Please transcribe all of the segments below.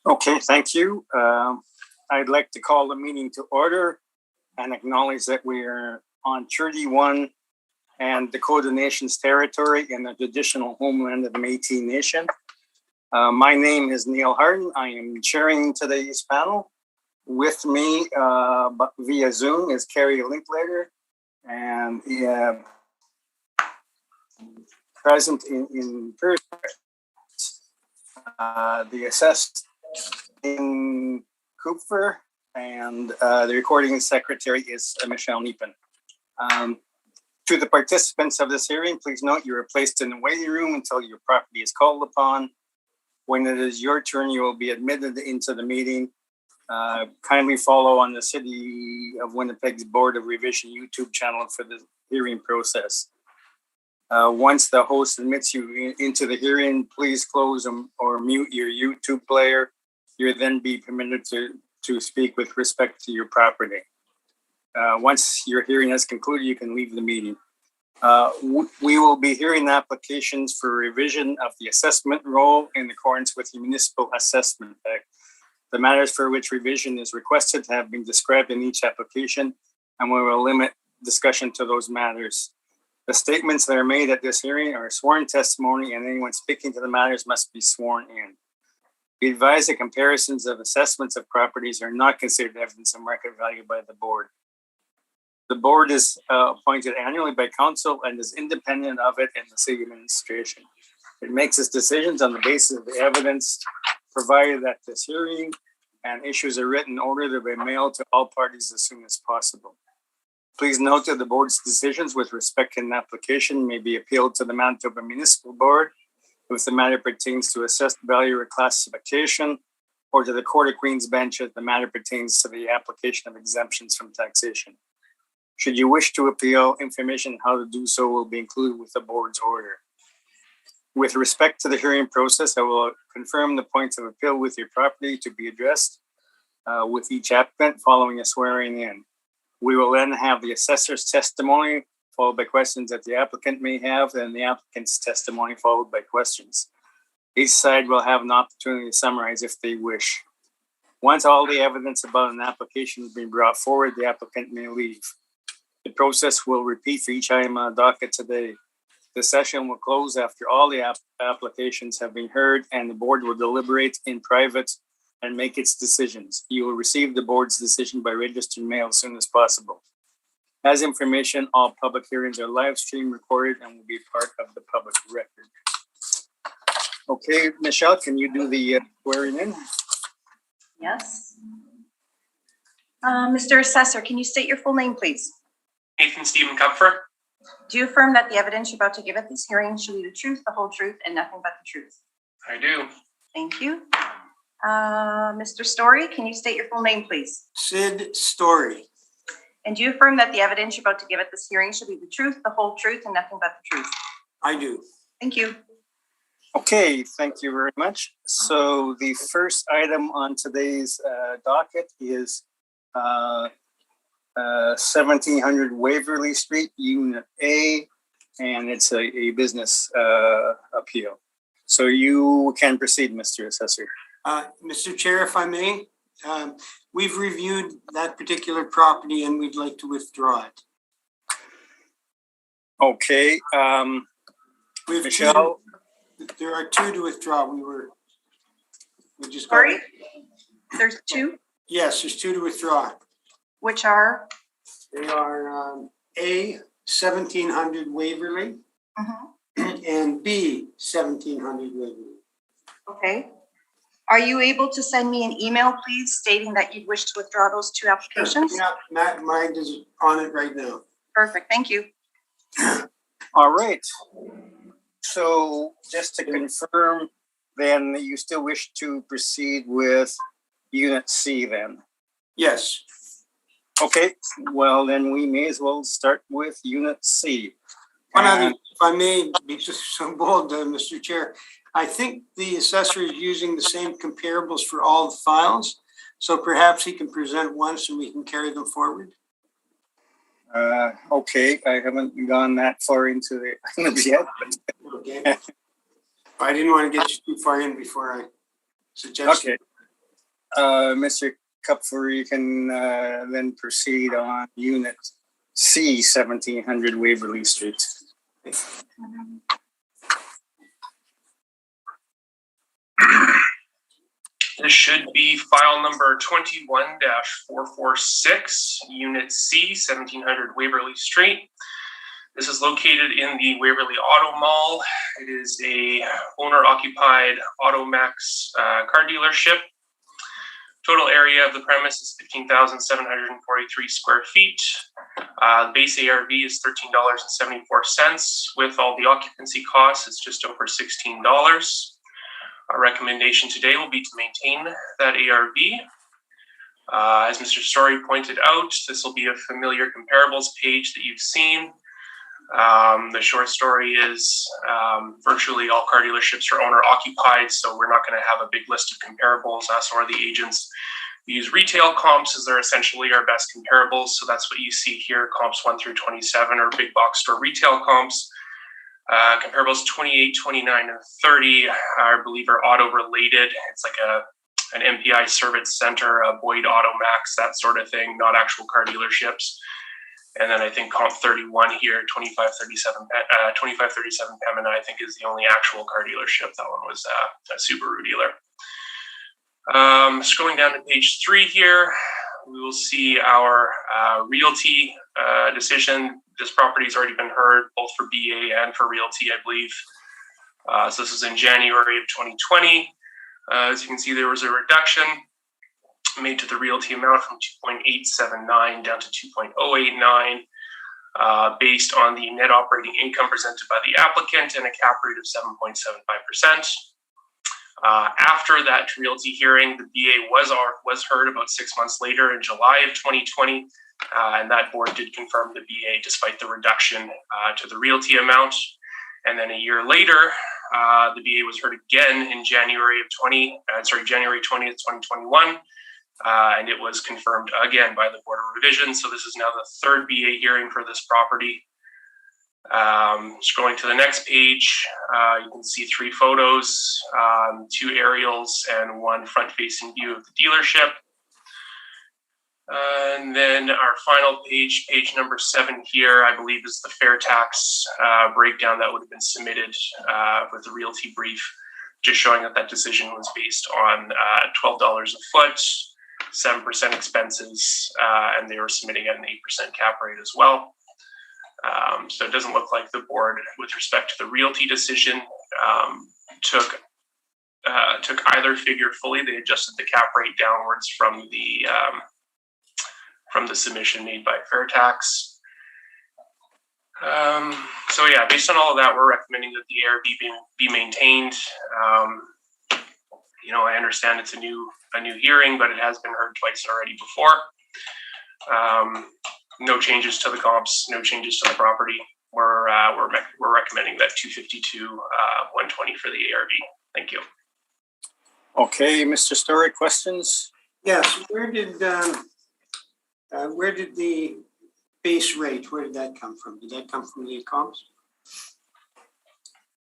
Okay, thank you. I'd like to call the meeting to order and acknowledge that we are on Treaty 1 and Dakota Nation's territory in the traditional homeland of the Métis Nation. My name is Neil Harden. I am chairing today's panel. With me via Zoom is Carrie Linklater, and present in person, the assessor in Cooper, and the recording secretary is Michelle Nepen. To the participants of this hearing, please note you are placed in the waiting room until your property is called upon. When it is your turn, you will be admitted into the meeting. Kindly follow on the City of Winnipeg's Board of Revision YouTube channel for the hearing process. Once the host admits you into the hearing, please close or mute your YouTube player. You'll then be permitted to speak with respect to your property. Once your hearing has concluded, you can leave the meeting. We will be hearing applications for revision of the assessment roll in accordance with the Municipal Assessment Act. The matters for which revision is requested have been described in each application, and we will limit discussion to those matters. The statements that are made at this hearing are sworn testimony, and anyone speaking to the matters must be sworn in. Be advised that comparisons of assessments of properties are not considered evidence of market value by the board. The board is appointed annually by council and is independent of it and the city administration. It makes its decisions on the basis of the evidence provided at this hearing and issues a written order to be mailed to all parties as soon as possible. Please note that the board's decisions with respect to an application may be appealed to the Manitoba Municipal Board if the matter pertains to assessed value or classification, or to the Court of Queen's Bench if the matter pertains to the application of exemptions from taxation. Should you wish to appeal, information on how to do so will be included with the board's order. With respect to the hearing process, I will confirm the points of appeal with your property to be addressed with each applicant following a swearing in. We will then have the assessor's testimony, followed by questions that the applicant may have, and the applicant's testimony followed by questions. Each side will have an opportunity to summarize if they wish. Once all the evidence about an application has been brought forward, the applicant may leave. The process will repeat for each item on the docket today. The session will close after all the applications have been heard, and the board will deliberate in private and make its decisions. You will receive the board's decision by registered mail as soon as possible. As information, all public hearings are live stream recorded and will be part of the public record. Okay, Michelle, can you do the swearing in? Yes. Mr. Assessor, can you state your full name, please? Nathan Stephen Kupfer. Do you affirm that the evidence you're about to give at this hearing shall be the truth, the whole truth, and nothing but the truth? I do. Thank you. Mr. Story, can you state your full name, please? Sid Story. And do you affirm that the evidence you're about to give at this hearing shall be the truth, the whole truth, and nothing but the truth? I do. Thank you. Okay, thank you very much. So the first item on today's docket is 1700 Waverly Street, Unit A, and it's a business appeal. So you can proceed, Mr. Assessor. Mr. Chair, if I may, we've reviewed that particular property and we'd like to withdraw it. Okay. Michelle? There are two to withdraw. We just got. Sorry? There's two? Yes, there's two to withdraw. Which are? They are A, 1700 Waverly, and B, 1700 Waverly. Okay. Are you able to send me an email, please, stating that you'd wish to withdraw those two applications? Yeah, Matt Mind is on it right now. Perfect. Thank you. All right. So just to confirm, then you still wish to proceed with Unit C then? Yes. Okay. Well, then we may as well start with Unit C. One other, if I may be just so bold, Mr. Chair, I think the assessor is using the same comparables for all the files, so perhaps he can present once and we can carry them forward. Okay, I haven't gone that far into the items yet. Okay. I didn't want to get you too far in before I suggest. Okay. Mr. Kupfer, you can then proceed on Unit C, 1700 Waverly Street. This should be file number 21-446, Unit C, 1700 Waverly Street. This is located in the Waverly Auto Mall. It is a owner-occupied Automax car dealership. Total area of the premise is 15,743 square feet. The base ARV is $13.74. With all the occupancy costs, it's just over $16. Our recommendation today will be to maintain that ARV. As Mr. Story pointed out, this will be a familiar comparables page that you've seen. The short story is virtually all car dealerships are owner occupied, so we're not going to have a big list of comparables, us or the agents. We use retail comps as they're essentially our best comparables, so that's what you see here. Comps 1 through 27 are big box store retail comps. Comparables 28, 29, and 30, I believe, are auto related. It's like an MPI service center, a Boyd Automax, that sort of thing, not actual car dealerships. And then I think comp 31 here, 2537 Pembina, I think is the only actual car dealership. That one was a Subaru dealer. Scrolling down to page 3 here, we will see our Realty decision. This property has already been heard, both for BA and for Realty, I believe. So this was in January of 2020. As you can see, there was a reduction made to the Realty amount from 2.879 down to 2.089, based on the net operating income presented by the applicant and a cap rate of 7.75%. After that Realty hearing, the BA was heard about 6 months later in July of 2020, and that board did confirm the BA despite the reduction to the Realty amount. And then a year later, the BA was heard again in January 20th, 2021. And it was confirmed again by the Board of Revision. So this is now the third BA hearing for this property. Scrolling to the next page, you can see 3 photos, 2 aerials, and 1 front-facing view of the dealership. And then our final page, page number 7 here, I believe is the fair tax breakdown that would have been submitted with the Realty brief, just showing that that decision was based on $12 a foot, 7% expenses, and they were submitting at an 8% cap rate as well. So it doesn't look like the board, with respect to the Realty decision, took either figure fully. They adjusted the cap rate downwards from the submission made by Fairtax. So yeah, based on all of that, we're recommending that the ARV be maintained. I understand it's a new hearing, but it has been heard twice already before. No changes to the comps, no changes to the property. We're recommending that 252, 120 for the ARV. Thank you. Okay, Mr. Story, questions? Yes, where did the base rate, where did that come from? Did that come from the comps?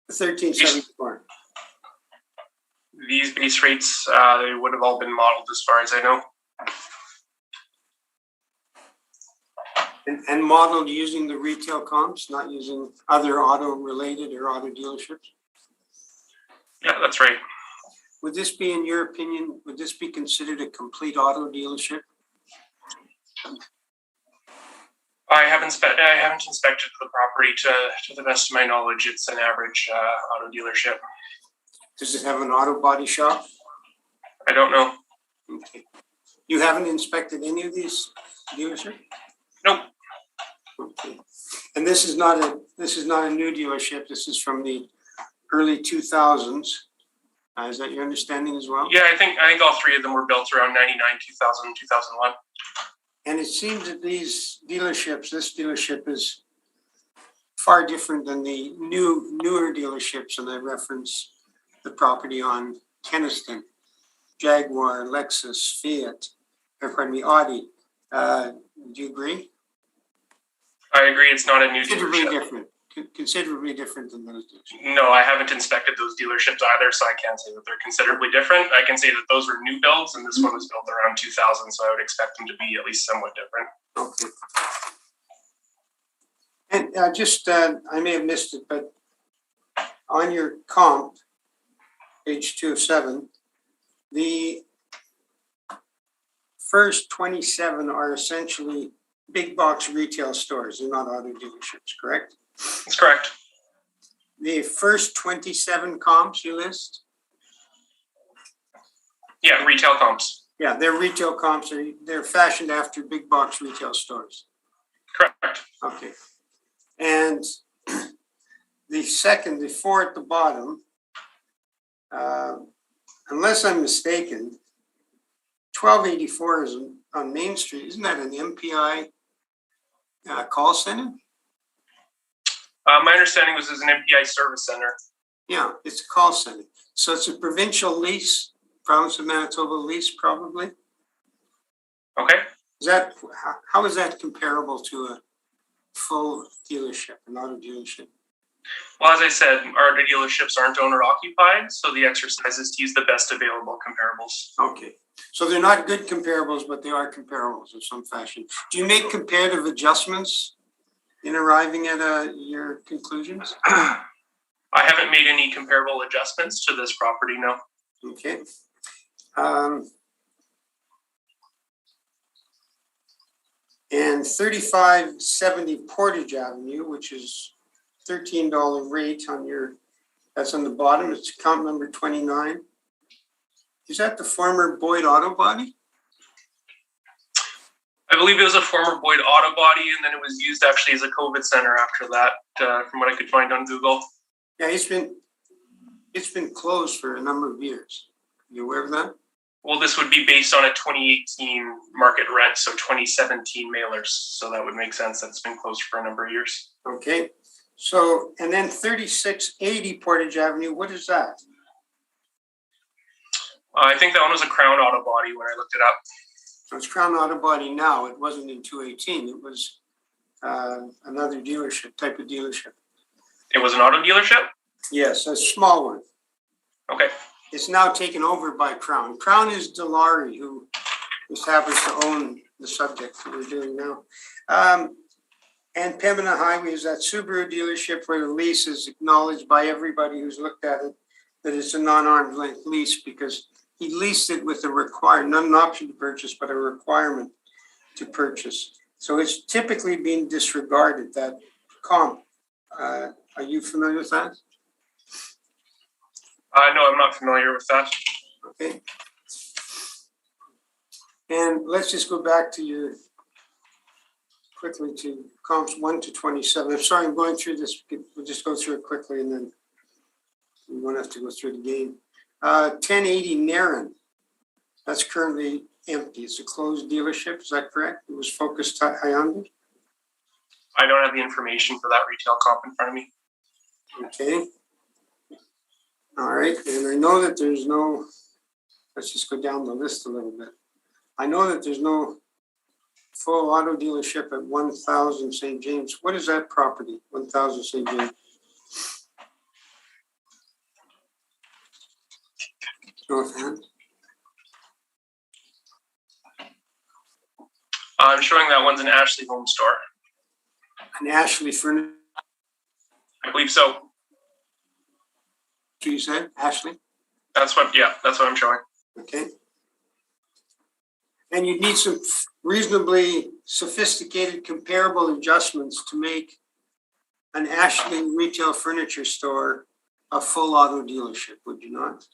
1374. These base rates, they would have all been modeled as far as I know. And modeled using the retail comps, not using other auto-related or auto dealerships? Yeah, that's right. Would this be, in your opinion, would this be considered a complete auto dealership? I haven't inspected the property to the best of my knowledge. It's an average auto dealership. Does it have an auto body shop? I don't know. Okay. You haven't inspected any of these dealerships? Nope. Okay. And this is not a new dealership. This is from the early 2000s. Is that your understanding as well? Yeah, I think all 3 of them were built around 99, 2000, 2001. And it seems that this dealership is far different than the newer dealerships, and I reference the property on Kenniston, Jaguar, Lexus, Fiat, Audi. Do you agree? I agree. It's not a new Considerably dealership. different. considerably different than those dealerships? No, I haven't inspected those dealerships either, so I can't say that they're considerably different. I can say that those were new builds, and this one was built around 2000, so I would expect them to be at least somewhat different. Okay. And I may have missed it, but on your comp, page 2 of 7, the first 27 are essentially big box retail stores. They're not auto dealerships, correct? That's correct. The first 27 comps you list? Yeah, retail comps. Yeah, they're retail comps. They're fashioned after big box retail stores. Correct. Okay. And the 4 at the bottom, unless I'm mistaken, 1284 is on Main Street. Isn't that an MPI call center? My understanding was it was an MPI service center. Yeah, it's a call center. So it's a provincial lease, province of Manitoba lease, probably. Okay. How is that comparable to a full dealership, an auto dealership? Well, as I said, our dealerships aren't owner occupied, so the exercise is to use the best available comparables. Okay. So they're not good comparables, but they are comparables of some fashion. Do you make comparative adjustments in arriving at your conclusions? I haven't made any comparable adjustments to this property, no. Okay. And 3570 Portage Avenue, which is $13 rate on that's on the bottom. It's account number 29. Is that the former Boyd Auto Body? I believe it was a former Boyd Auto Body, and then it was used actually as a COVID center after that, from what I could find on Google. Yeah, it's been closed for a number of years. You aware of that? Well, this would be based on a 2018 market rent, so 2017 mailers. So that would make sense that it's been closed for a number of years. Okay. So, and then 3680 Portage Avenue, what is that? I think that one was a Crown Auto Body when I looked it up. So it's Crown Auto Body now. It wasn't in 218. It was another type of dealership. It was an auto dealership? Yes, a small one. Okay. It's now taken over by Crown. Crown is Dilawri, who just happens to own the subject that we're doing now. And Pembina Highway is that Subaru dealership where the lease is acknowledged by everybody who's looked at it that it's a non-arm's length lease because he leased it with not an option to purchase, but a requirement to purchase. So it's typically being disregarded, that comp. Are you familiar with that? No, I'm not familiar with that. Okay. And let's just go back to quickly to comps 1 to 27. I'm sorry, I'm going through this. We'll just go through it quickly and then we won't have to go through the game. 1080 Narren. That's currently empty. It's a closed dealership. Is that correct? It was focused Hyundai. I don't have the information for that retail comp in front of me. Okay. All right. And I know that there's no, let's just go down the list a little bit. I know that there's no full auto dealership at 1000 St. James. What is that property, 1000 St. James? North End? I'm showing that one's an Ashley Home Store. An Ashley Furniture, I believe so. you said? Ashley? That's what I'm showing. Okay. And you need some reasonably sophisticated comparable adjustments to make an Ashley retail furniture store a full auto dealership, would you not?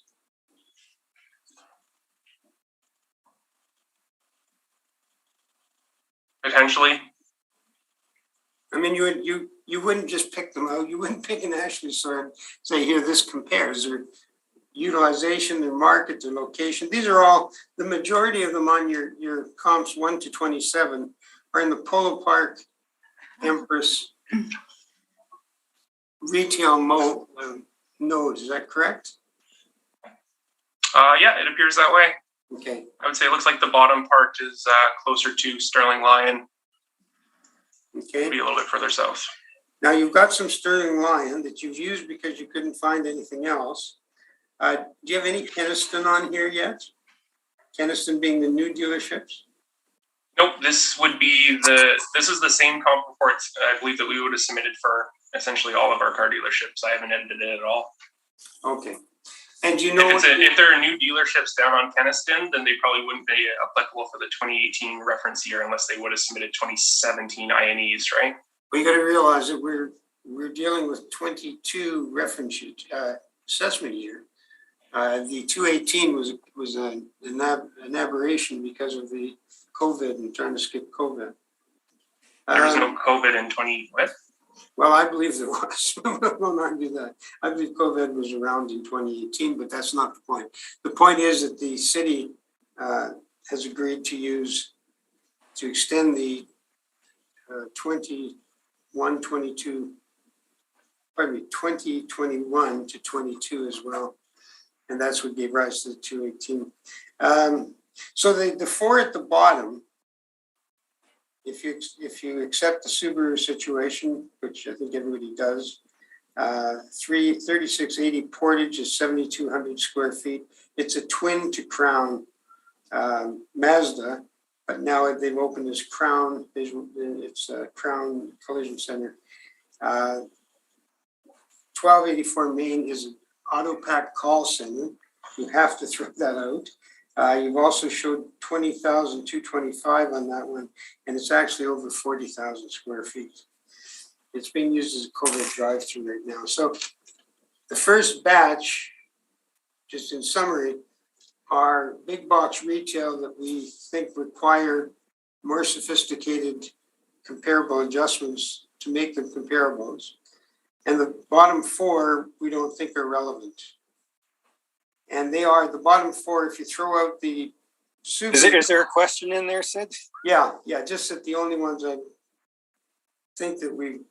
Potentially. I mean, you wouldn't just pick them out. You wouldn't pick an Ashley store and say, here, this compares. Their utilization, their market, their location. These are all, the majority of them on your comps 1 to 27 are in the Polo Park Empress retail node. Is that correct? Yeah, it appears that way. Okay. I would say it looks like the bottom part is closer to Sterling Lion. Okay. Maybe a little bit further south. Now, you've got some Sterling Lion that you've used because you couldn't find anything else. Do you have any Keniston on here yet? Keniston being the new dealerships? Nope, this is the same comp reports I believe that we would have submitted for essentially all of our car dealerships. I haven't edited it at all. Okay. And do you know if there are new dealerships down on Keniston, then they probably wouldn't be applicable for the 2018 reference year unless they would have submitted 2017 INEs, right? We got to realize that we're dealing with 22 reference assessment year. The 218 was an aberration because of the COVID and trying to skip COVID. There was no COVID in 20 what? Well, I believe there was. I won't argue that. I believe COVID was around in 2018, but that's not the point. The point is that the city has agreed to extend the 2021 to 22 as well. And that's what gave rise to the 218. So the four at the bottom, if you accept the Subaru situation, which I think everybody does, 3680 Portage is 7,200 square feet. It's a twin to Crown Mazda, but now they've opened this Crown. It's a Crown Collision Center. 1284 Main is an auto pack call center. You have to throw that out. You've also showed 20,225 on that one, and it's actually over 40,000 square feet. It's being used as a COVID drive-through right now. So the first batch, just in summary, are big box retail that we think require more sophisticated comparable adjustments to make them comparables. And the bottom four, we don't think are relevant. And they are the bottom four. If you throw out the Subaru, Is there a question in there, Sid? yeah, just that the only ones I think that we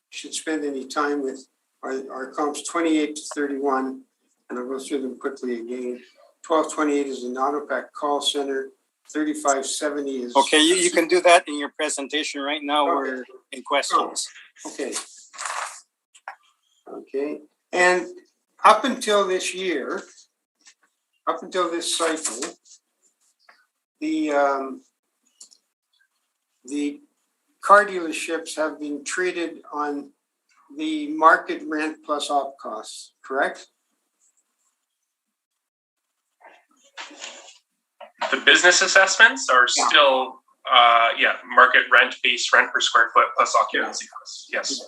should spend any time with are comps 28 to 31, and I'll go through them quickly again. 1228 is an auto pack call center. 3570 is Okay, you can do that in your presentation right now. Okay. We're in questions. okay. Okay, and up until this year, up until this cycle, the car dealerships have been treated on the market rent plus op costs, correct? The business assessments are still, market rent, base rent per square foot plus occupancy costs. Yes.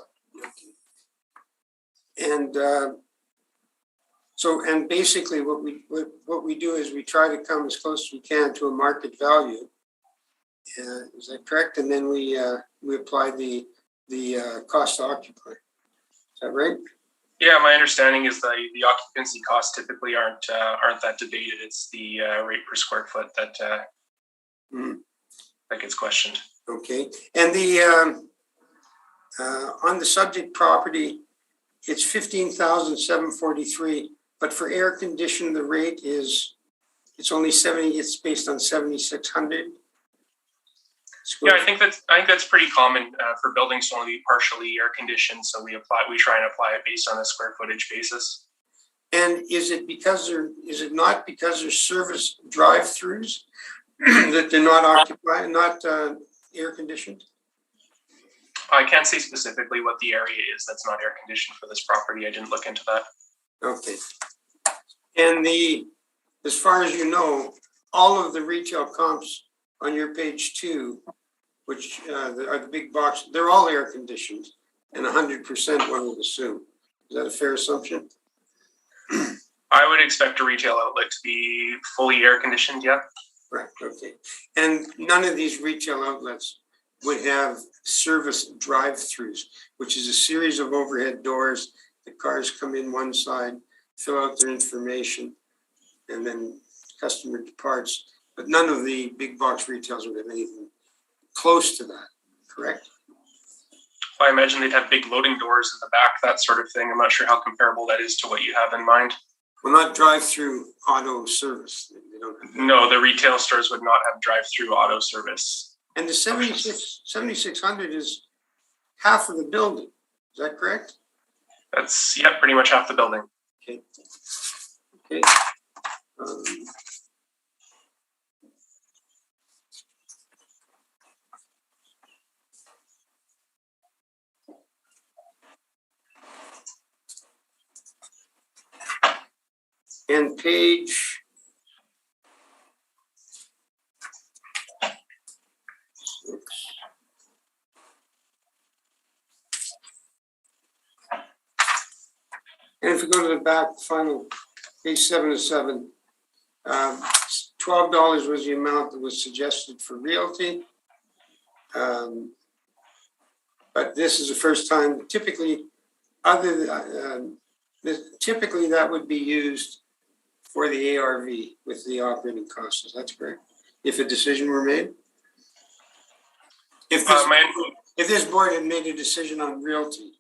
And and basically what we do is we try to come as close as we can to a market value. Is that correct? And then we apply the cost to occupy. Is that right? Yeah, my understanding is the occupancy costs typically aren't that debated. It's the rate per square foot that gets questioned. Okay, and the on the subject property, it's 15,743, but for air conditioned, the rate is only 70. It's based on 7,600. Yeah, I think that's pretty common for buildings to only be partially air conditioned. So we try and apply it based on a square footage basis. And is it not because there's service drive-throughs that they're not occupied, not air conditioned? I can't say specifically what the area is that's not air conditioned for this property. I didn't look into that. Okay. And as far as you know, all of the retail comps on your page 2, which are the big box, they're all air conditioned, and 100% one would assume. Is that a fair assumption? I would expect a retail outlet to be fully air conditioned, yeah. Right, okay. And none of these retail outlets would have service drive-throughs, which is a series of overhead doors. The cars come in one side, fill out their information, and then customer departs. But none of the big box retailers would have anything close to that, correct? I imagine they'd have big loading doors in the back, that sort of thing. I'm not sure how comparable that is to what you have in mind. Well, not drive-through auto service. They don't have that. No, the retail stores would not have drive-through auto service. And the 7,600 is half of the building. that correct? That's, yep, pretty much half the building. Okay. Okay. And page 6. And if we go to the back, final page 7 of 7, $12 was the amount that was suggested for realty. But this is the first time. Typically, typically that would be used for the ARV with the operating costs. Is that correct? If a decision were made? If this board had made a decision on realty.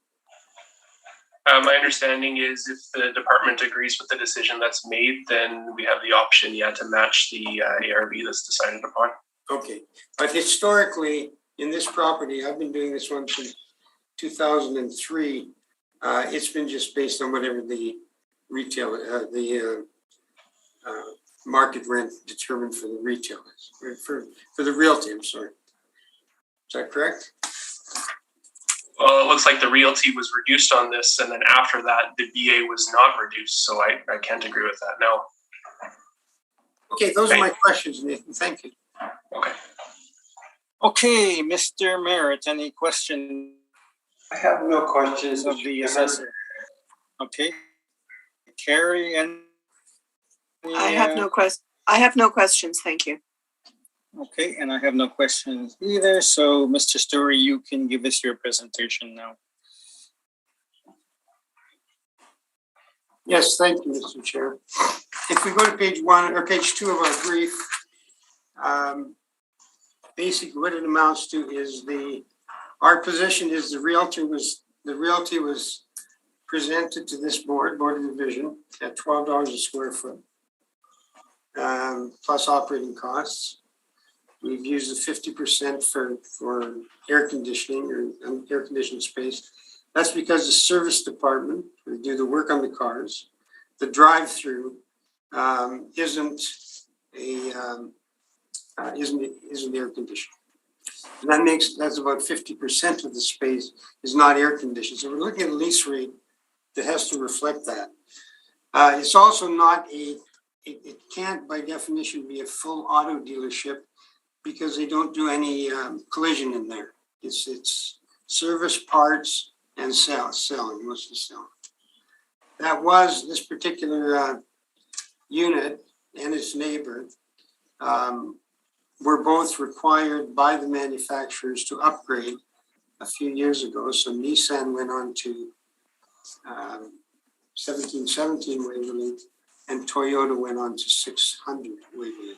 My understanding is if the department agrees with the decision that's made, then we have the option, to match the ARV that's decided upon. Okay, but historically in this property, I've been doing this one since 2003. It's been just based on whatever the retail, market rent determined for the retail is, for the realty, I'm sorry. Is that correct? Well, it looks like the realty was reduced on this, and then after that, the BA was not reduced, so I can't agree with that, no. Okay, those are my questions, Nathan. Thank you. Okay. Okay, Mr. Merritt, any questions I have no questions of the assessor? Okay. Carrie, and I have no questions, thank you. okay, and I have no questions either. So, Mr. Story, you can give us your presentation now. Yes, thank you, Mr. Chair. If we go to page 1 or page 2 of our brief, basically what it amounts to is our position is the realty was presented to this board of division at $12 a square foot, plus operating costs. We've used the 50% for air conditioning or air conditioned space. That's because the service department, we do the work on the cars, the drive-through isn't air conditioned. And that's about 50% of the space is not air conditioned. So we're looking at a lease rate that has to reflect that. It's also not it can't by definition be a full auto dealership because they don't do any collision in there. It's service, parts, and selling, mostly selling. That was this particular unit and its neighbor were both required by the manufacturers to upgrade a few years ago. So Nissan went on to 1717 Waverly and Toyota went on to 600 Waverly.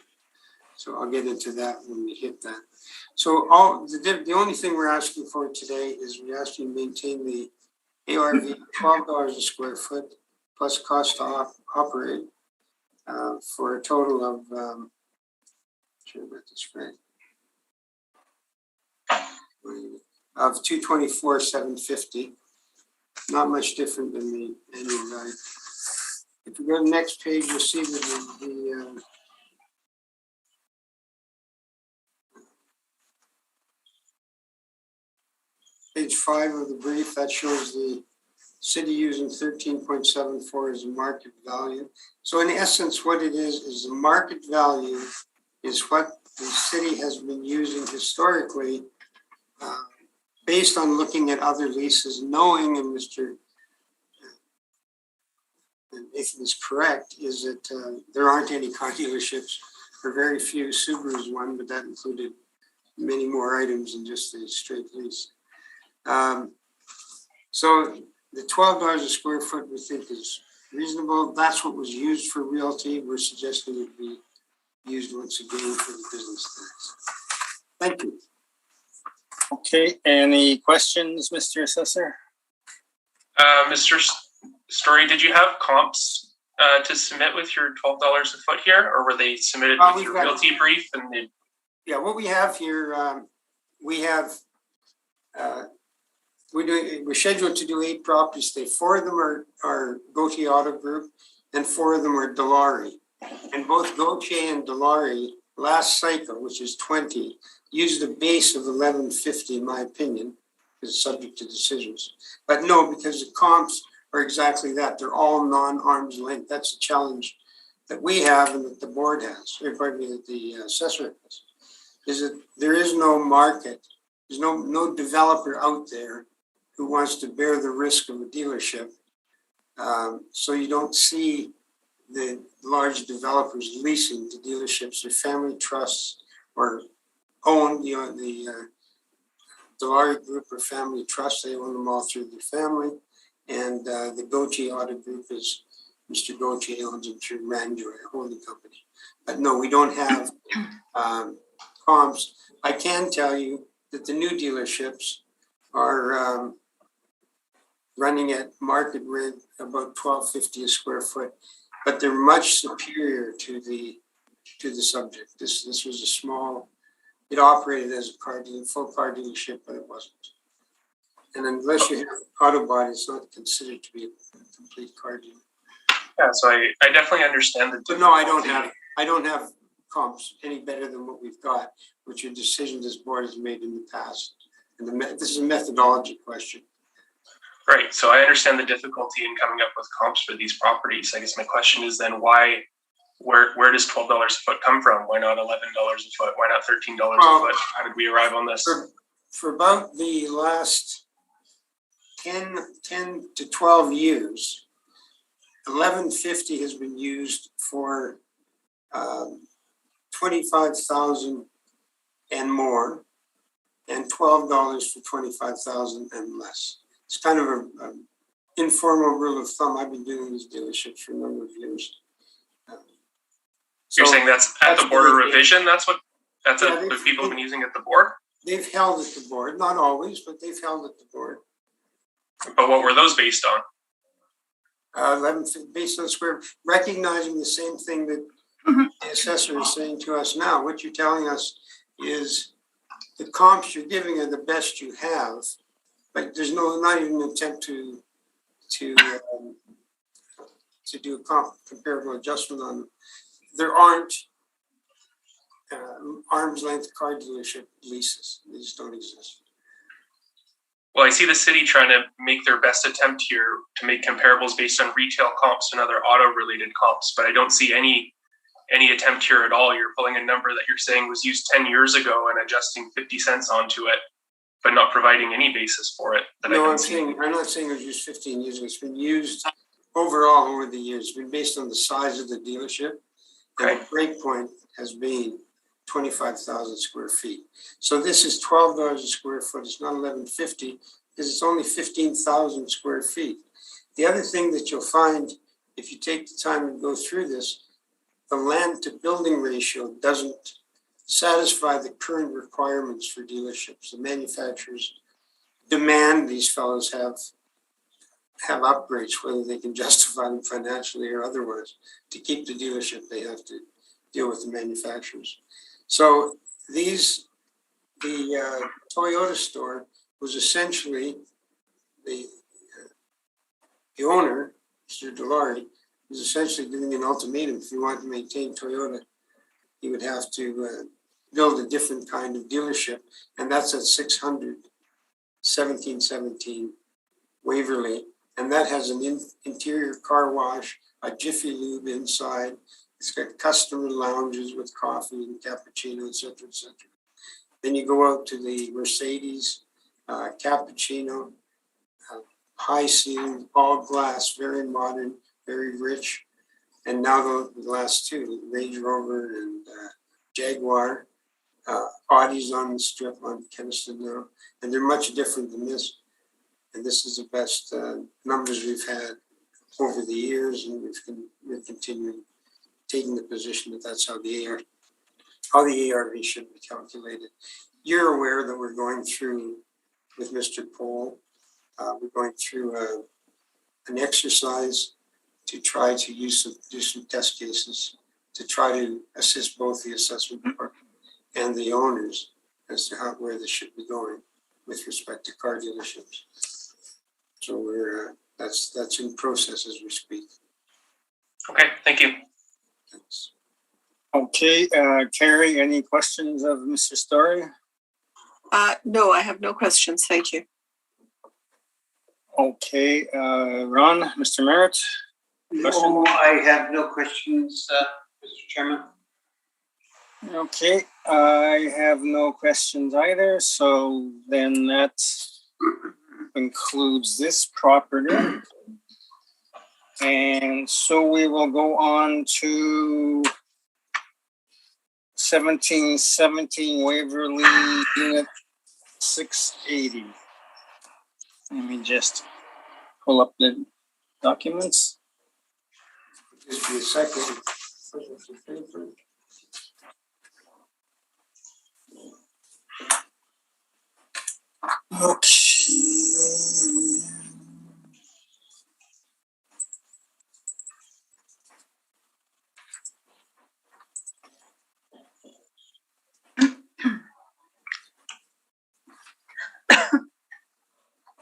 So I'll get into that when we hit that. So the only thing we're asking for today is we ask you to maintain the ARV $12 a square foot plus cost to operate for a total of of $224,750. Not much different than the annual value. If we go to the next page, you'll see that the page 5 of the brief, that shows the city using 13.74 as a market value. So in essence, what it is the market value is what the city has been using historically based on looking at other leases, knowing, and Mr. Nathan is correct, is that there aren't any car dealerships, or very few. Subaru's one, but that included many more items than just the straight lease. So the $12 a square foot we think is reasonable. That's what was used for realty. We're suggesting it be used once again for the business tax. Thank you. Okay, any questions, Mr. Assessor? Mr. Story, did you have comps to submit with your $12 a foot here, or were they submitted with your realty brief? Yeah, what we have here, we have we're scheduled to do 8 properties today. 4 of them are Gauthier Auto Group and 4 of them are Dilawri. And both Gauthier and Dilawri last cycle, which is 20, used the base of 1150 in my opinion, is subject to decisions. But no, because the comps are exactly that. They're all non-arm's length. That's the challenge that we have and that the board has, or pardon me, that the assessor has, is that there is no market. There's no developer out there who wants to bear the risk of a dealership. So you don't see the large developers leasing to dealerships or family trusts or own the Dilawri Group or family trust. They own them all through their family. And the Gauthier Auto Group is Mr. Gauthier owns them through Ranjoy, a holding company. But no, we don't have comps. I can tell you that the new dealerships are running at market rent about $12.50 a square foot, but they're much superior to the subject. This was a small. It operated as a full car dealership, but it wasn't. And unless you have auto body, it's not considered to be a complete car dealer. Yeah, so I definitely understand the. But no, I don't have comps any better than what we've got, which are decisions this board has made in the past. And this is a methodology question. Right. So I understand the difficulty in coming up with comps for these properties. I guess my question is then where does $12 a foot come from? Why not $11 a foot? Why not $13 a foot? How did we arrive on this? For about the last 10 to 12 years, $11.50 has been used for 25,000 and more, and $12 for 25,000 and less. It's kind of an informal rule of thumb. I've been doing these dealerships for a number of years. You're saying that's at the board of revision? That's what people have been using at the board? They've held at the board, not always, but they've held at the board. But what were those based on? 11 based on square, recognizing the same thing that the assessor is saying to us now. What you're telling us is the comps you're giving are the best you have, but there's not even an attempt to do a comparable adjustment on them. There aren't arm's length car dealership leases. They just don't exist. Well, I see the city trying to make their best attempt here to make comparables based on retail comps and other auto-related comps, but I don't see any attempt here at all. You're pulling a number that you're saying was used 10 years ago and adjusting 50 cents onto it, but not providing any basis for it. I'm not saying it was used 15 years ago. It's been used overall over the years. It's been based on the size of the dealership. Okay. And the break point has been 25,000 square feet. So this is $12 a square foot. It's not $11.50 because it's only 15,000 square feet. The other thing that you'll find if you take the time and go through this, the land to building ratio doesn't satisfy the current requirements for dealerships. The manufacturers demand these fellows have upgrades, whether they can justify them financially or otherwise. To keep the dealership, they have to deal with the manufacturers. So the Toyota store was essentially the owner, Mr. Dilawri, was essentially giving an ultimatum. If you want to maintain Toyota, he would have to build a different kind of dealership, and that's at 1717 Waverly, and that has an interior car wash, a Jiffy Lube inside. It's got customer lounges with coffee and cappuccino, et cetera, et cetera. Then you go out to the Mercedes cappuccino, high ceiling, all glass, very modern, very rich. And now the last two, Range Rover and Jaguar, Audi's on the strip on Keniston now, and they're much different than this. And this is the best numbers we've had over the years, and we're continuing taking the position that that's how the ARV should be calculated. You're aware that we're going through with Mr. Pohl. We're going through an exercise to try to do some test cases to try to assist both the assessment department and the owners as to where this should be going. with respect to car dealerships. So that's in process as we speak. Okay, thank you. Thanks. Okay, Carrie, any questions of Mr. Story? No, I have no questions. Thank you. Okay, Ron, Mr. Merritt? No, I have no questions, Mr. Chairman. Okay, I have no questions either, so then that concludes this property. And so we will go on to 1717 Waverly Unit 680. Let me just pull up the documents. Just be a second. Okay.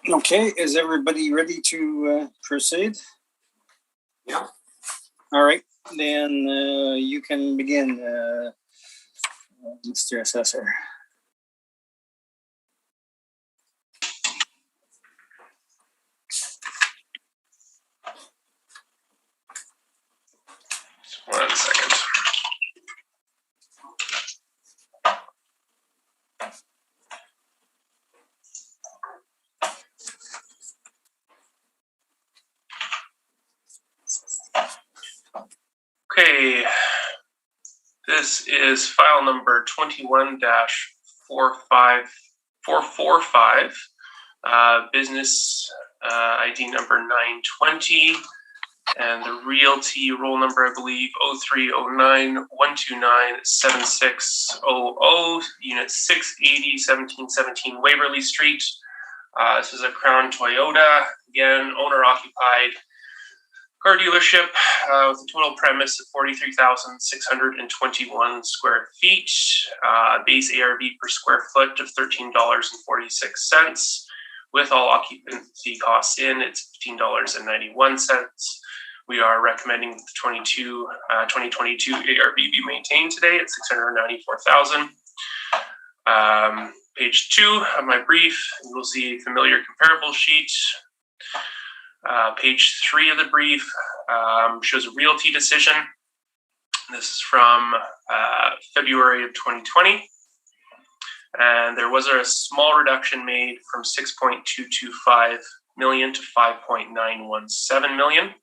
Okay, is everybody ready to proceed? Yeah. All right, then you can begin, Mr. Assessor. Just 1 second. Okay, this is file number 21-45445, business ID number 920, and the realty roll number, I believe, 0309-129-7600, unit 680, 1717 Waverly Street. This is a Crown Toyota, again, owner occupied car dealership with a total premise of 43,621 square feet, base ARV per square foot of $13.46. With all occupancy costs in, it's $15.91. We are recommending that the 2022 ARV be maintained today at $694,000. Page 2 of my brief, you will see a familiar comparable sheet. Page 3 of the brief shows a realty decision. This is from February of 2020. And there was a small reduction made from 6.225 million to 5.917 million,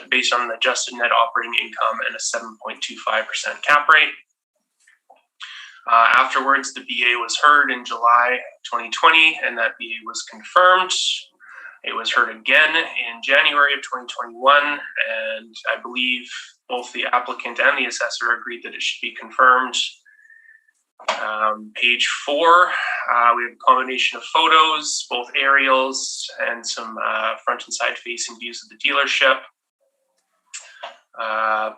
based on an adjusted net operating income and a 7.25% cap rate. Afterwards, the BA was heard in July 2020, and that BA was confirmed. It was heard again in January of 2021, and I believe both the applicant and the assessor agreed that it should be confirmed. Page 4, we have a combination of photos, both aerials and some front and side facing views of the dealership.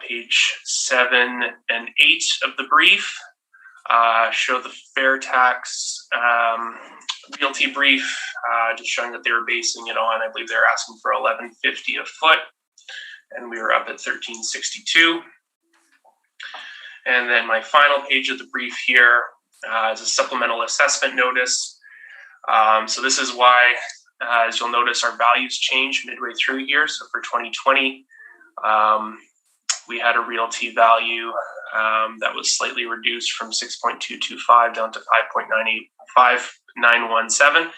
Page 7 and 8 of the brief show the fair tax realty brief, just showing that they were basing it on, I believe they were asking for $11.50 a foot, and we were up at $13.62. And then my final page of the brief here is a supplemental assessment notice. So this is why, as you'll notice, our values change midway through here. So for 2020, we had a realty value that was slightly reduced from 6.225 down to 5.917.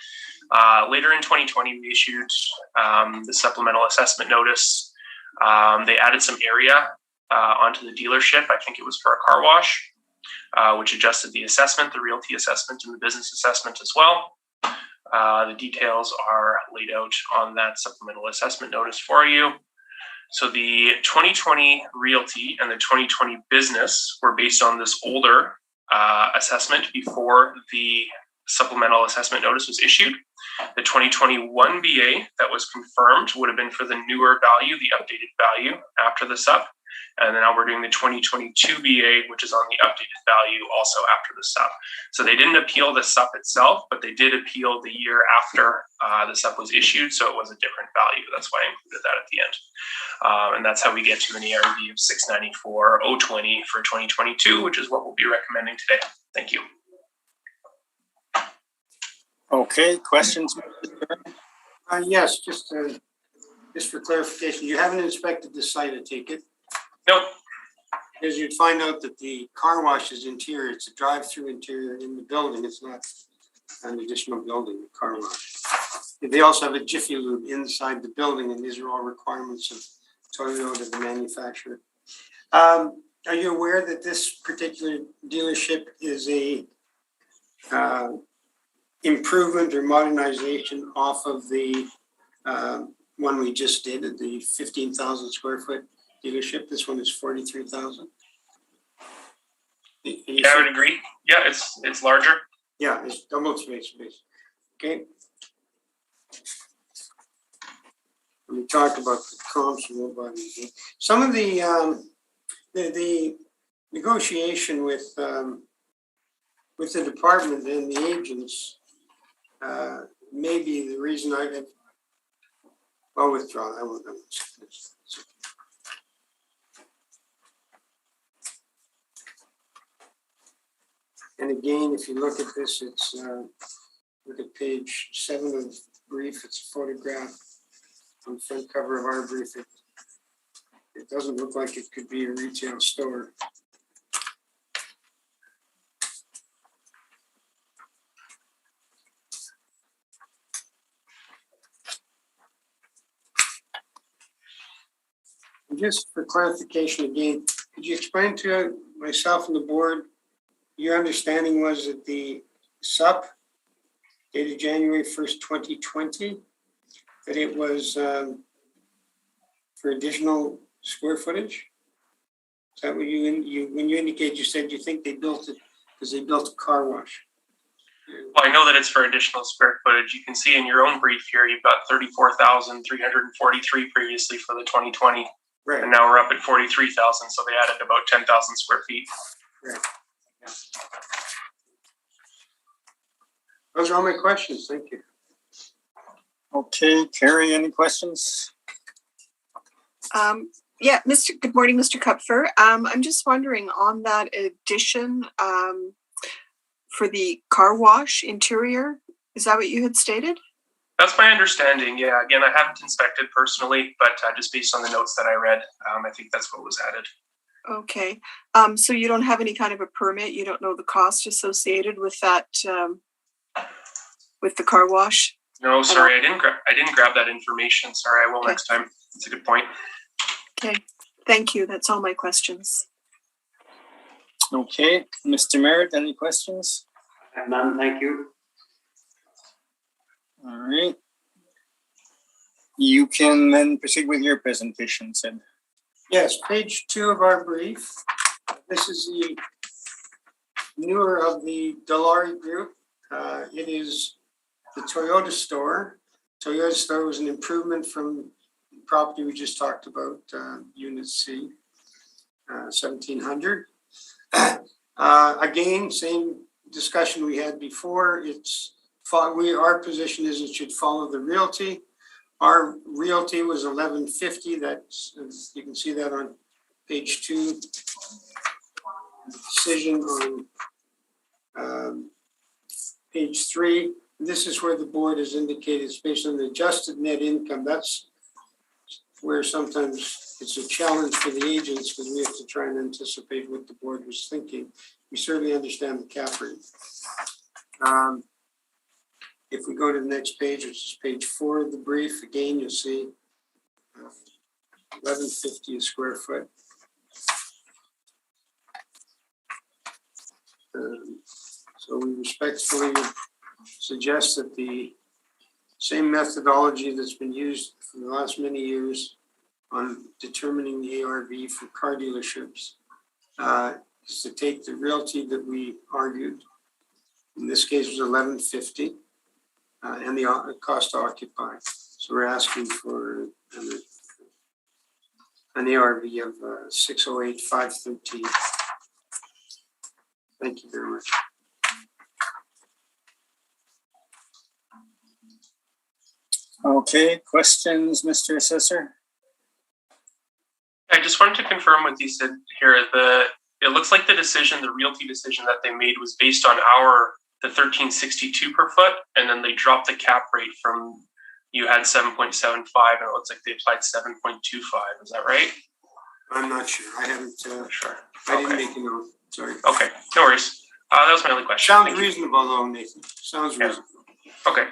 Later in 2020, we issued the supplemental assessment notice. They added some area onto the dealership. I think it was for a car wash, which adjusted the assessment, the realty assessment, and the business assessment as well. The details are laid out on that supplemental assessment notice for you. So the 2020 realty and the 2020 business were based on this older assessment before the supplemental assessment notice was issued. The 2021 BA that was confirmed would have been for the newer value, the updated value after the SUP. And then now we're doing the 2022 BA, which is on the updated value also after the SUP. So they didn't appeal the SUP itself, but they did appeal the year after the SUP was issued. So it was a different value. That's why I included that at the end. And that's how we get to an ARV of 694,020 for 2022, which is what we'll be recommending today. Thank you. Okay, questions? Yes, just for clarification, you haven't inspected the site, I take it? Nope. Because you'd find out that the car wash is interior, it's a drive-through interior in the building, it's not an additional building, the car wash. They also have a Jiffy Lube inside the building, and these are all requirements of Toyota, the manufacturer. Are you aware that this particular dealership is a improvement or modernization off of the one we just did at the 15,000 square foot dealership? This one is 43,000. Yeah, I would agree. Yeah, it's larger. Yeah, it's double space. Okay. We talked about the comps. Some of the negotiation with the department and the agents may be the reason I'll withdraw. I won't. And again, if you look at this, it's look at page 7 of the brief. It's a photograph on the front cover of our brief. It doesn't look like it could be a retail store. And just for clarification again, could you explain to myself and the board, your understanding was that the SUP dated January 1st, 2020, that it was for additional square footage? Is that what when you indicate, you said you think they built it because they built a car wash? Well, I know that it's for additional square footage. You can see in your own brief here, you've got 34,343 previously for the 2020. Right. And now we're up at 43,000. So they added about 10,000 square feet. Right. Yeah. Those are all my questions. Thank you. Okay, Carrie, any questions? Yeah, good morning, Mr. Kupfer. I'm just wondering on that addition for the car wash interior, is that what you had stated? That's my understanding. Yeah. Again, I haven't inspected personally, but just based on the notes that I read, I think that's what was added. Okay. So you don't have any kind of a permit? You don't know the cost associated with that, with the car wash? No, sorry, I didn't grab that information. Sorry, I will next time. That's a good point. Okay. Thank you. That's all my questions. Okay, Mr. Merritt, any questions? None, thank you. All right. You can then proceed with your presentation, Sid. Yes, page 2 of our brief. This is the newer of the Dilawri group. It is the Toyota store. Toyota store was an improvement from the property we just talked about, Unit C, 1700. Again, same discussion we had before. Our position is it should follow the realty. Our realty was 1150. That's, you can see that on page 2. Decision on page 3. This is where the board has indicated it's based on the adjusted net income. That's where sometimes it's a challenge for the agents because we have to try and anticipate what the board was thinking. We certainly understand the cap rate. If we go to the next page, which is page 4 of the brief, again, you'll see 1150 a square foot. So we respectfully suggest that the same methodology that's been used for the last many years on determining the ARV for car dealerships is to take the realty that we argued. In this case, it was 1150. And the cost to occupy. So we're asking for an ARV of 608,513. Thank you very much. Okay, questions, Mr. Assessor? I just wanted to confirm what you said here. It looks like the decision, the realty decision that they made was based on the 1362 per foot, and then they dropped the cap rate from, you had 7.75, and it looks like they applied 7.25. Is that right? I'm not sure. I haven't. Sure. I didn't Okay. make a note. Sorry. Okay, no worries. That was my only question. Sounds Thank you. reasonable, though, Nathan. Sounds Yeah. reasonable. Okay.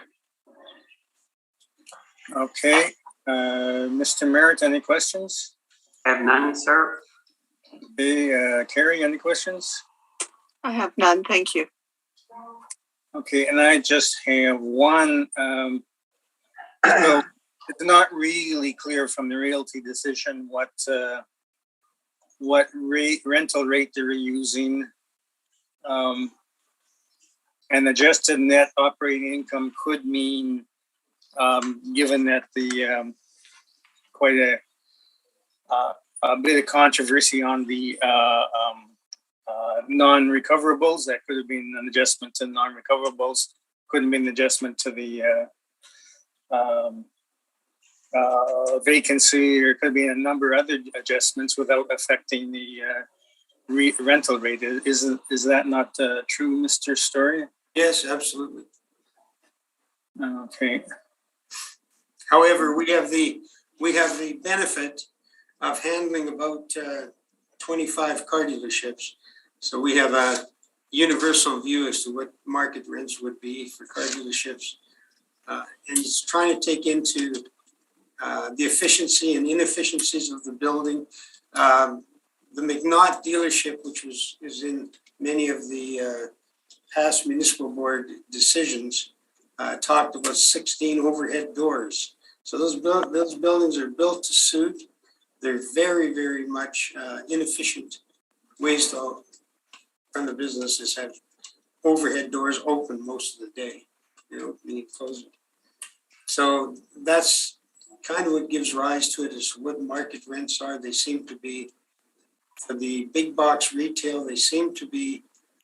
Okay, Mr. Merritt, any questions? I have none, sir. Okay, Carrie, any questions? I have none, thank you. Okay, and I just have one. So it's not really clear from the realty decision what rental rate they're using. And adjusted net operating income could mean, given that the quite a bit of controversy on the non-recoverables, that could have been an adjustment to non-recoverables, could have been an adjustment to the vacancy, or could be a number of other adjustments without affecting the rental rate. Is that not true, Mr. Story? Yes, absolutely. Okay. However, we have the benefit of handling about 25 car dealerships. So we have a universal view as to what market rents would be for car dealerships. And it's trying to take into the efficiency and inefficiencies of the building. The McNaught dealership, which is in many of the past municipal board decisions, talked about 16 overhead doors. So those buildings are built to suit. They're very, very much inefficient ways to run the businesses, have overhead doors open most of the day, meaning closing. So that's kind of what gives rise to it, is what market rents are. They seem to be, for the big box retail, they seem to be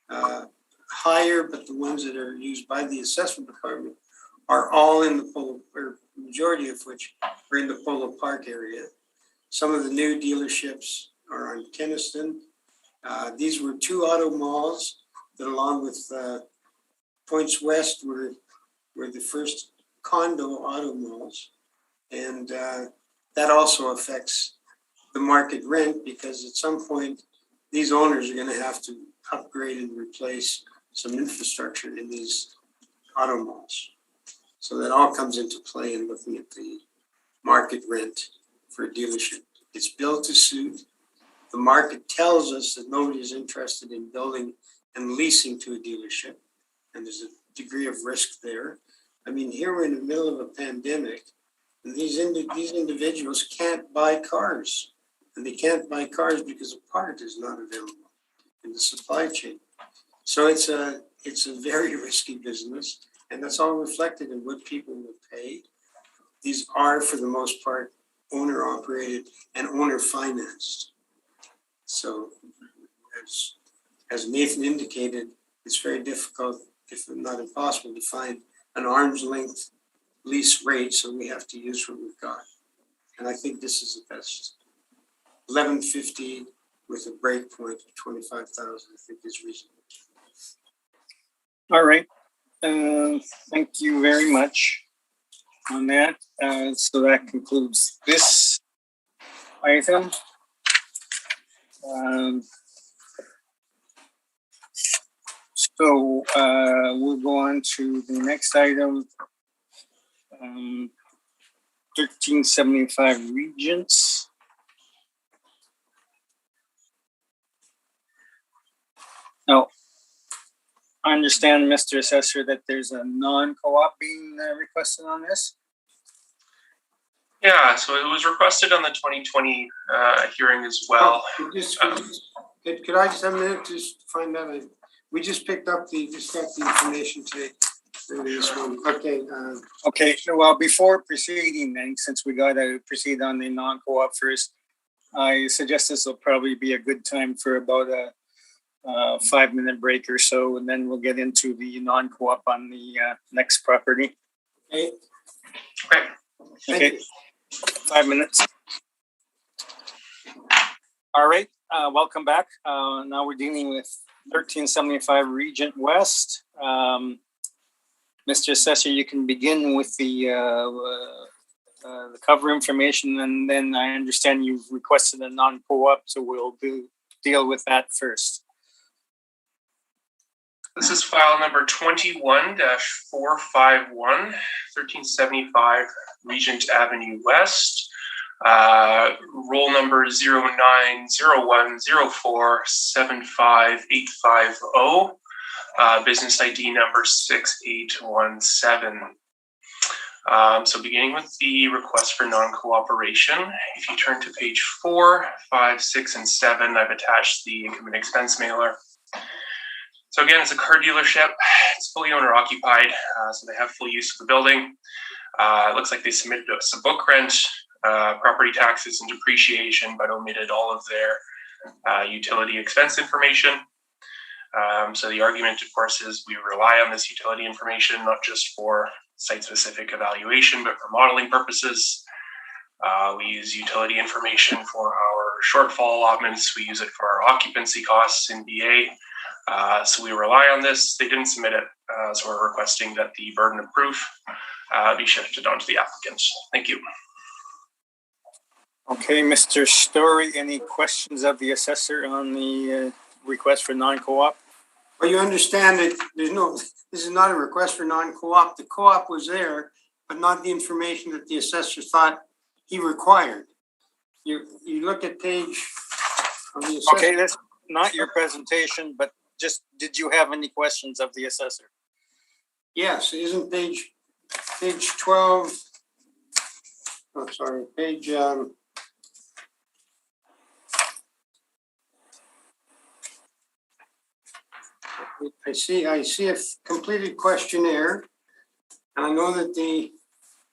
higher, but the ones that are used by the assessment department are all in the Polo, or majority of which are in the Polo Park area. Some of the new dealerships are on Kenniston. These were two auto malls that, along with Points West, were the first condo auto malls. And that also affects the market rent, because at some point, these owners are going to have to upgrade and replace some infrastructure in these auto malls. So that all comes into play in looking at the market rent for a dealership. It's built to suit. The market tells us that nobody is interested in building and leasing to a dealership, and there's a degree of risk there. I mean, here we're in the middle of a pandemic, and these individuals can't buy cars, and they can't buy cars because a part is not available in the supply chain. So it's a very risky business, and that's all reflected in what people will pay. These are, for the most part, owner operated and owner financed. So as Nathan indicated, it's very difficult, if not impossible, to find an arm's length lease rate. So we have to use what we've got. And I think this is the best. 1150 with a break point of 25,000, I think is reasonable. All right. Thank you very much on that. So that concludes this item. So we'll go on to the next item, 1375 Regents. Now, I understand, Mr. Assessor, that there's a non-co-op being requested on this. Yeah, so it was requested on the 2020 hearing as well. Could I just have a minute to just find out? We just got the information today. Okay. Okay, well, before proceeding then, since we got to proceed on the non-co-op first, I suggest this will probably be a good time for about a 5-minute break or so, and then we'll get into the non-co-op on the next property. Okay. Okay. Okay, 5 minutes. All right, welcome back. Now we're dealing with 1375 Regent West. Mr. Assessor, you can begin with the cover information, and then I understand you've requested a non-co-op, so we'll deal with that first. This is file number 21-451, 1375 Regent Avenue West. Roll number 090104758550. Business ID number 6817. So beginning with the request for non-cooperation, if you turn to page 4, 5, 6, and 7, I've attached the income and expense mailer. So again, it's a car dealership. It's fully owner occupied, so they have full use of the building. It looks like they submitted us a book rent, property taxes and depreciation, but omitted all of their utility expense information. So the argument, of course, is we rely on this utility information, not just for site-specific evaluation, but for modeling purposes. We use utility information for our shortfall allotments. We use it for our occupancy costs in BA. So we rely on this. They didn't submit it, so we're requesting that the burden of proof be shifted onto the applicant. Thank you. Okay, Mr. Story, any questions of the assessor on the request for non-co-op? Well, you understand that this is not a request for non-co-op. The co-op was there, but not the information that the assessor thought he required. You look at page of the assessor. Okay, that's not your presentation, but just, did you have any questions of the assessor? Yes, isn't page 12, oh, sorry, page, I see a completed questionnaire. And I know that the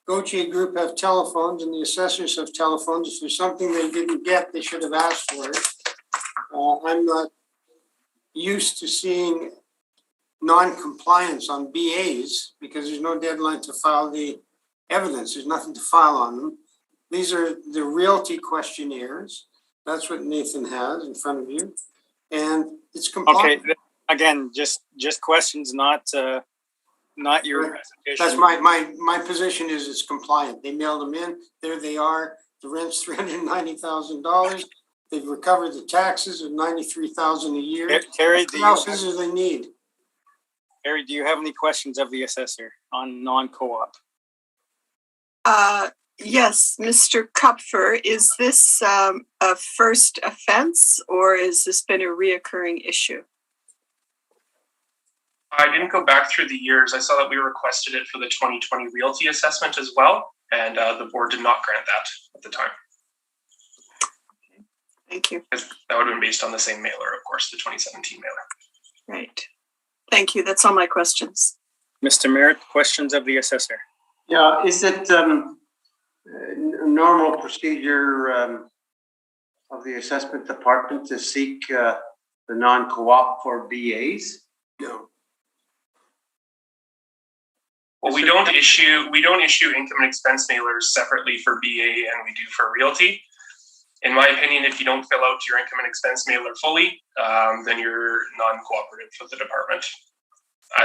Gauthier group have telephones and the assessors have telephones. If there's something they didn't get, they should have asked for it. I'm not used to seeing non-compliance on BAs because there's no deadline to file the evidence. There's nothing to file on them. These are the Realty Questionnaires. That's what Nathan has in front of you. And it's compliant. Okay, again, just questions, not your presentation. That's my position is it's compliant. They mailed them in. There they are. The rent's $390,000. They've recovered the taxes of $93,000 a year. Terry, what else is it they need? Terry, do you have any questions of the assessor on non-co-op? Yes, Mr. Kupfer, is this a first offense or has this been a reoccurring issue? I didn't go back through the years. I saw that we requested it for the 2020 Realty assessment as well, and the board did not grant that at the time. Thank you. That would have been based on the same mailer, of course, the 2017 mailer. Right. Thank you. That's all my questions. Mr. Merritt, questions of the assessor? Yeah, is it normal procedure of the assessment department to seek the non-co-op for BAs? No. Well, we don't issue income and expense mailers separately for BA and we do for Realty. In my opinion, if you don't fill out your income and expense mailer fully, then you're non-cooperative with the department.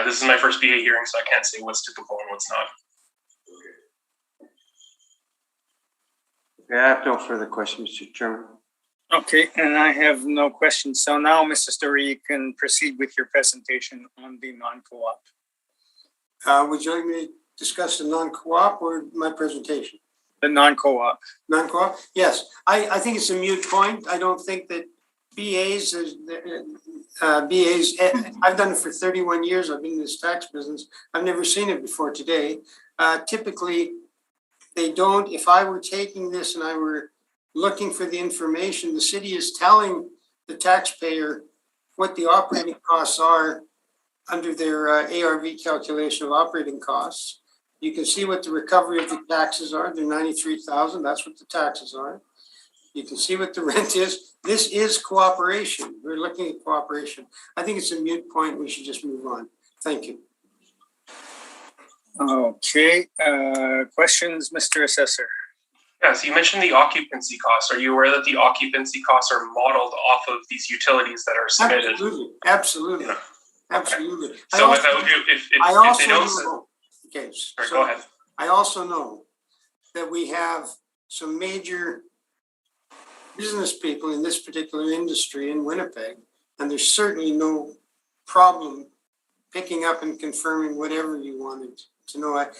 This is my first BA hearing, so I can't say what's typical and what's not. Okay, I have no further questions, Mr. Chairman. Okay, and I have no questions. So now, Mr. Story, you can proceed with your presentation on the non-co-op. Would you like me to discuss the non-co-op or my presentation? The non-co-op. Non-co-op? Yes, I think it's a moot point. I don't think that BAs, I've done it for 31 years. I've been in this tax business. I've never seen it before today. Typically, they don't, if I were taking this and I were looking for the information, the city is telling the taxpayer what the operating costs are under their ARV calculation of operating costs. You can see what the recovery of the taxes are. They're $93,000. That's what the taxes are. You can see what the rent is. This is cooperation. We're looking at cooperation. I think it's a moot point. We should just move on. Thank you. Okay, questions, Mr. Assessor? Yeah, so you mentioned the occupancy costs. Are you aware that the occupancy costs are modeled off of these utilities that are submitted? Absolutely. Yeah. Absolutely. So if they don't, okay, sorry, so go ahead. I also know that we have some major business people in this particular industry in Winnipeg, and there's certainly no problem picking up and confirming whatever you wanted to know. I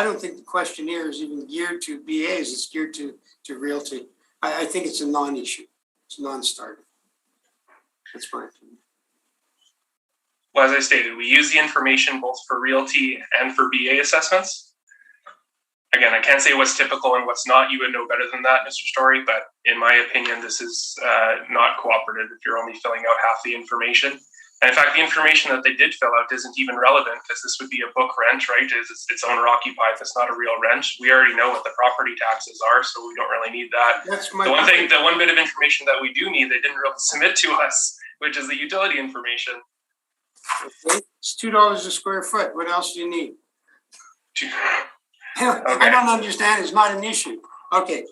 don't think the questionnaire is even geared to BAs, it's geared to Realty. I think it's a non-issue. It's a non-starter. That's my opinion. Well, as I stated, we use the information both for Realty and for BA assessments. Again, I can't say what's typical and what's not. You would know better than that, Mr. Story, but in my opinion, this is not cooperative if you're only filling out half the information. And in fact, the information that they did fill out isn't even relevant because this would be a book rent, right? It's owner occupied. That's not a real rent. We already know what the property taxes are, so we don't really need that. That's my the one bit of information that we do need, they didn't really submit to us, which is the utility information. Okay. It's $2 a square foot. What else do you need? Okay. I don't understand. It's not an issue. Okay.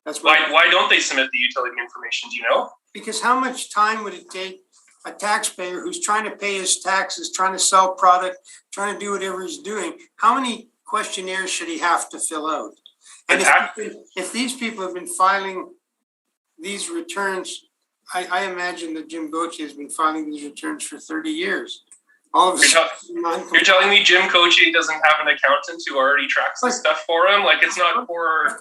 That's why don't they submit the utility information? Do you know? Because how much time would it take a taxpayer who's trying to pay his taxes, trying to sell product, trying to do whatever he's doing? How many questionnaires should he have to fill out? And if these people have been filing these returns, I imagine that Jim Gauthier has been filing these returns for 30 years. All of you're telling me Jim Gauthier doesn't have an accountant who already tracks this stuff for him? Like, it's not poor Jim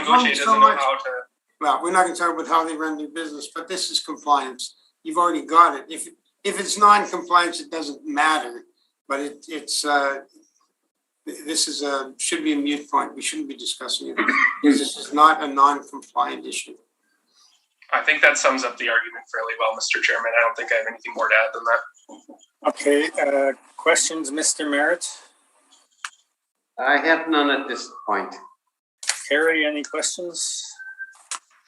Gauthier doesn't know how to. Well, we're not going to talk about how they run their business, but this is compliance. You've already got it. If it's non-compliance, it doesn't matter. But this should be a moot point. We shouldn't be discussing it because this is not a non-compliant issue. I think that sums up the argument fairly well, Mr. Chairman. I don't think I have anything more to add than that. Okay, questions, Mr. Merritt? I have none at this point. Carrie, any questions?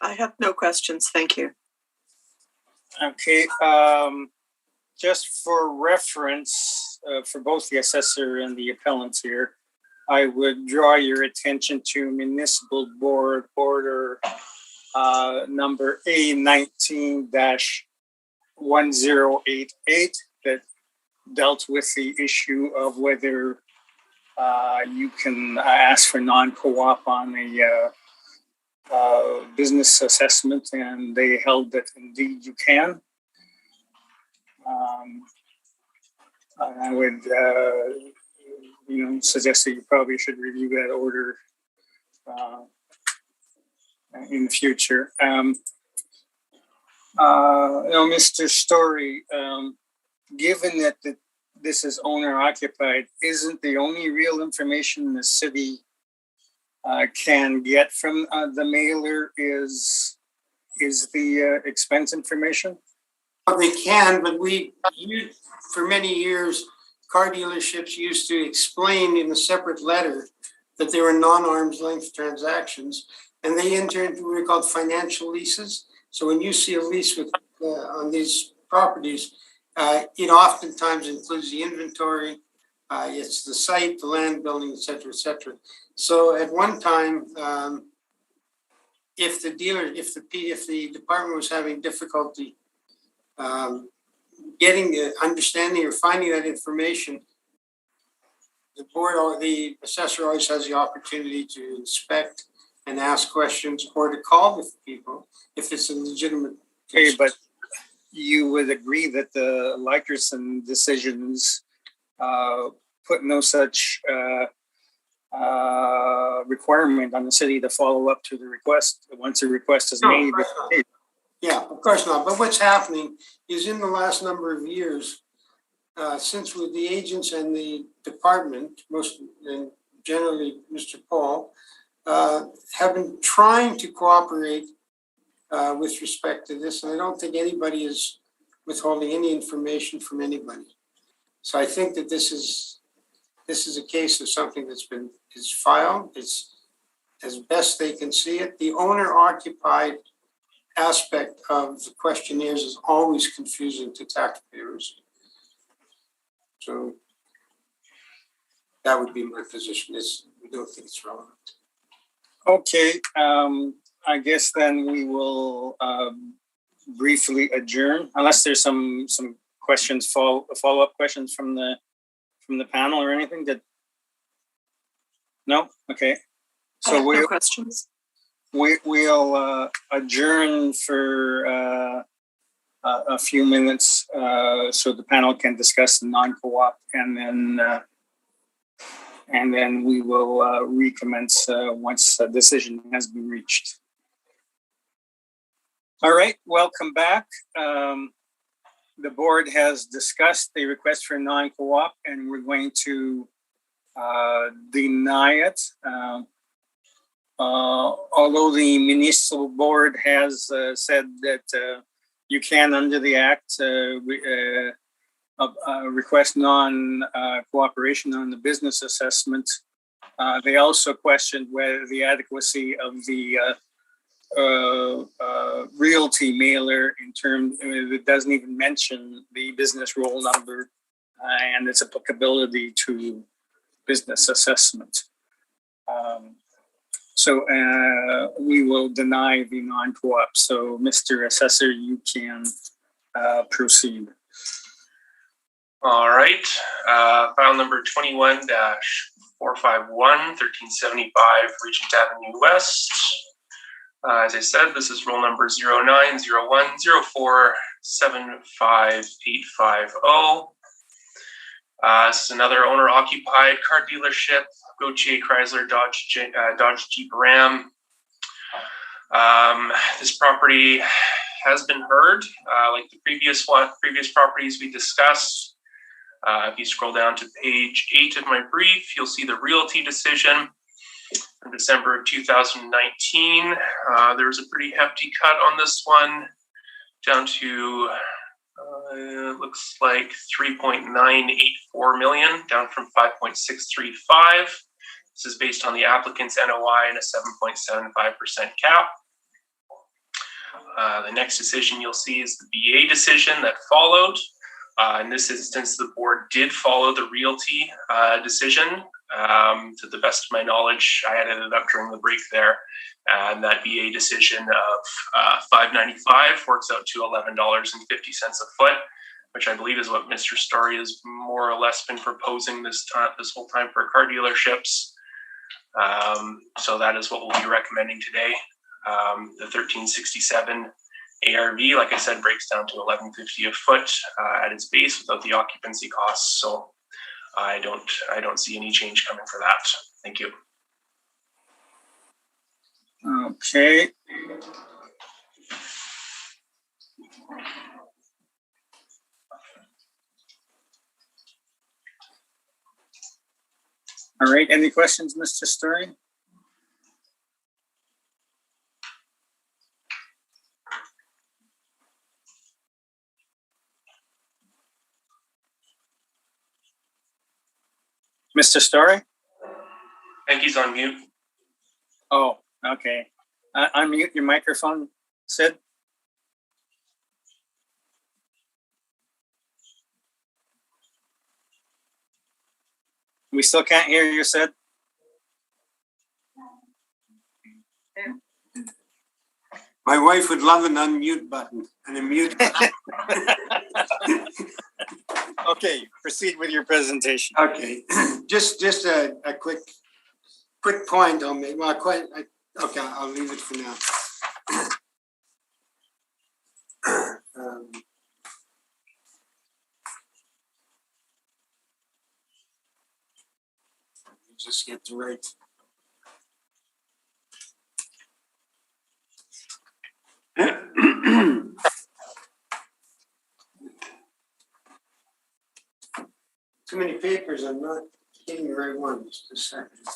I have no questions. Thank you. Okay, just for reference, for both the assessor and the appellants here, I would draw your attention to Municipal Board Order number A19-1088 that dealt with the issue of whether you can ask for non-co-op on a business assessment, and they held that indeed you can. I would suggest that you probably should review that order in the future. Mr. Story, given that this is owner occupied, isn't the only real information the city can get from the mailer is the expense information? Well, they can, but for many years, car dealerships used to explain in a separate letter that they were non-arm's length transactions, and they enter into what are called financial leases. So when you see a lease with on these properties, it oftentimes includes the inventory, it's the site, the land, building, et cetera, et cetera. So at one time, if the department was having difficulty getting the understanding or finding that information, the board or the assessor always has the opportunity to inspect and ask questions or to call the people if it's a legitimate case. Okay, but you would agree that the Likerson decisions put no such requirement on the city to follow up to the request once a request is made. Yeah, of course not. But what's happening is in the last number of years, since with the agents and the department, and generally Mr. Paul, have been trying to cooperate with respect to this, and I don't think anybody is withholding any information from anybody. So I think that this is a case of something is filed, it's as best they can see it. The owner occupied aspect of the questionnaires is always confusing to taxpayers. So that would be my position. We don't think it's relevant. Okay, I guess then we will briefly adjourn, unless there's some questions, follow-up questions from the panel or anything. No? Okay. So No questions. We'll adjourn for a few minutes so the panel can discuss the non-co-op, and then we will recommence once a decision has been reached. All right, welcome back. The board has discussed the request for non-co-op, and we're going to deny it. Although the municipal board has said that you can, under the act, request non-cooperation on the business assessment. They also questioned whether the adequacy of the realty mailer in terms, it doesn't even mention the business roll number and its applicability to business assessment. So we will deny the non-co-op. So Mr. Assessor, you can proceed. All right, file number 21-451, 1375 Regent Avenue West. As I said, this is roll number 090104758550. This is another owner-occupied car dealership, Gautier Chrysler Dodge Jeep Ram. This property has been heard, like the previous properties we discussed. If you scroll down to page 8 of my brief, you'll see the realty decision from December of 2019. There was a pretty hefty cut on this one, down to looks like 3.984 million, down from 5.635. This is based on the applicant's NOI and a 7.75% cap. The next decision you'll see is the BA decision that followed. In this instance, the board did follow the realty decision. To the best of my knowledge, I added it up during the break there, and that BA decision of $5.95 works out to $11.50 a foot, which I believe is what Mr. Story has more or less been proposing this whole time for car dealerships. So that is what we'll be recommending today. The 1367 ARV, like I said, breaks down to $11.50 a foot at its base without the occupancy costs. So I don't see any change coming for that. Thank you. Okay. All right. Any questions, Mr. Story? Mr. Story? I think he's on mute. Oh, okay. Unmute your microphone, Sid. We still can't hear you, Sid. My wife would love an unmute button and a mute button. Okay, proceed with your presentation. Okay, just a quick point I'll make. Well, okay, I'll leave it for now. Just get to right. Too many papers, I'm not getting the right one, just a second.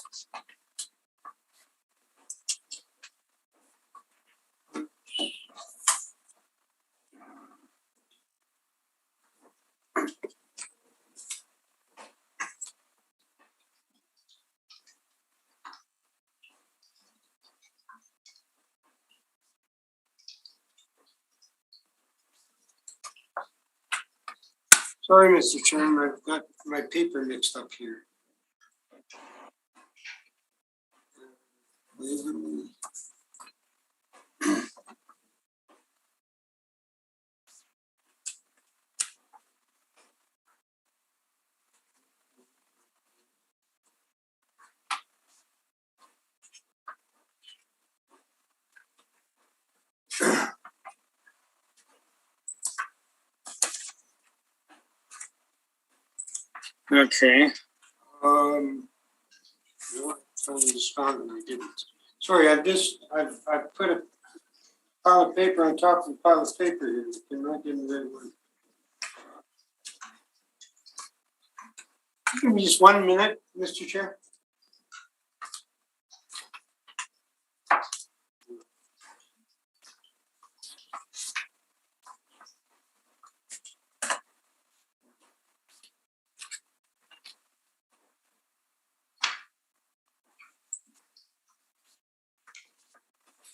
Sorry, Mr. Chairman, I've got my paper mixed up here. Okay. Trying to respond and I didn't. Sorry, I've put a pile of paper on top of a pile of paper here. I'm not getting the right one. Give me just 1 minute, Mr. Chair.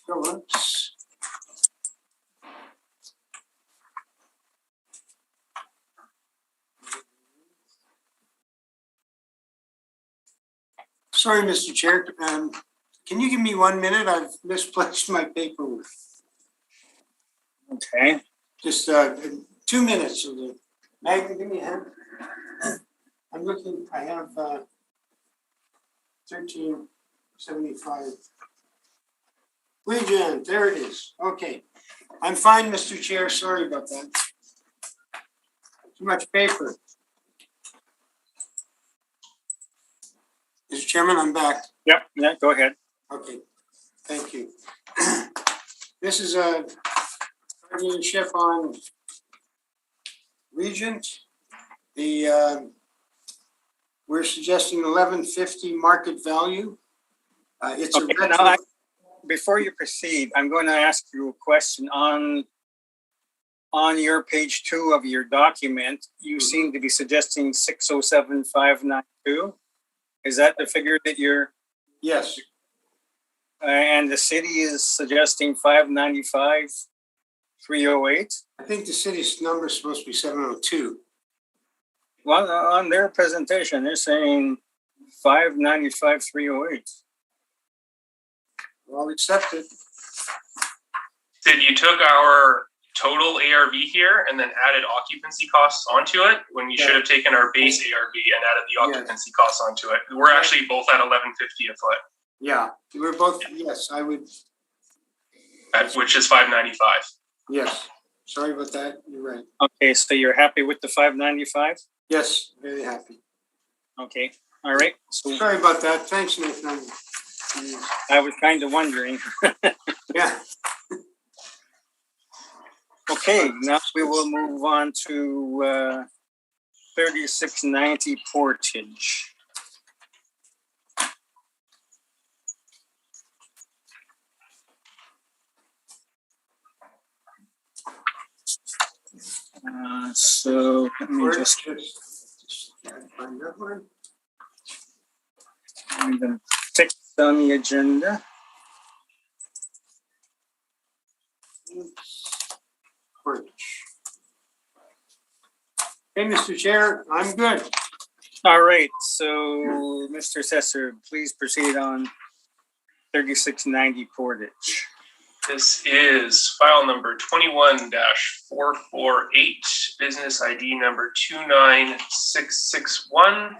Phillips. Sorry, Mr. Chair. Can you give me 1 minute? I've misplaced my paperwork. Okay. Just 2 minutes. Magda, give me a hand. I'm looking, I have 1375. Region, there it is. Okay. I'm fine, Mr. Chair. Sorry about that. Too much paper. Mr. Chairman, I'm back. Yep. Yeah. Go ahead. Okay. Thank you. This is a guardianship on Regent. We're suggesting 1150 market value. It's Okay, a now retro. before you proceed, I'm going to ask you a question on your page 2 of your document. You seem to be suggesting 607,592. Is that the figure that you're? Yes, And the city is suggesting 595,308. I think the city's number is supposed to be 702. Well, on their presentation, they're saying 595,308. Well, accept it. Sid, you took our total ARV here and then added occupancy costs onto it when you should have taken our base ARV and added the occupancy costs onto it. We're actually both at 1150 a foot, Yeah, we're both, yes, I would, which is 595. yes. Sorry about that. You're right. Okay, so you're happy with the 595? Yes, very happy. Okay, all right. So Sorry about that. Thanks, Nathan. I was kind of wondering. Yeah. Okay, now we will move on to 3690 Portage. So let me just Find that one. find them fixed on the agenda. Portage. Hey, Mr. Chair, I'm good. All right, so Mr. Assessor, please proceed on 3690 Portage. This is file number 21-448, business ID number 29661,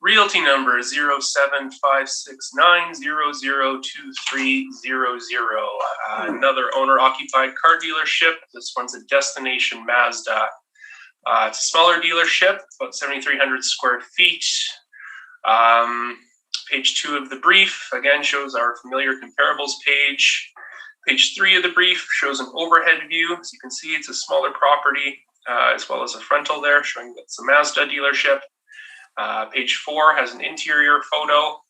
realty number 07569002300. Another owner occupied car dealership. This one's a Destination Mazda. It's a smaller dealership, about 7,300 square feet. Page 2 of the brief, again, shows our familiar comparables page. Page 3 of the brief shows an overhead view. As you can see, it's a smaller property, as well as a frontal there, showing that it's a Mazda dealership. Page 4 has an interior photo,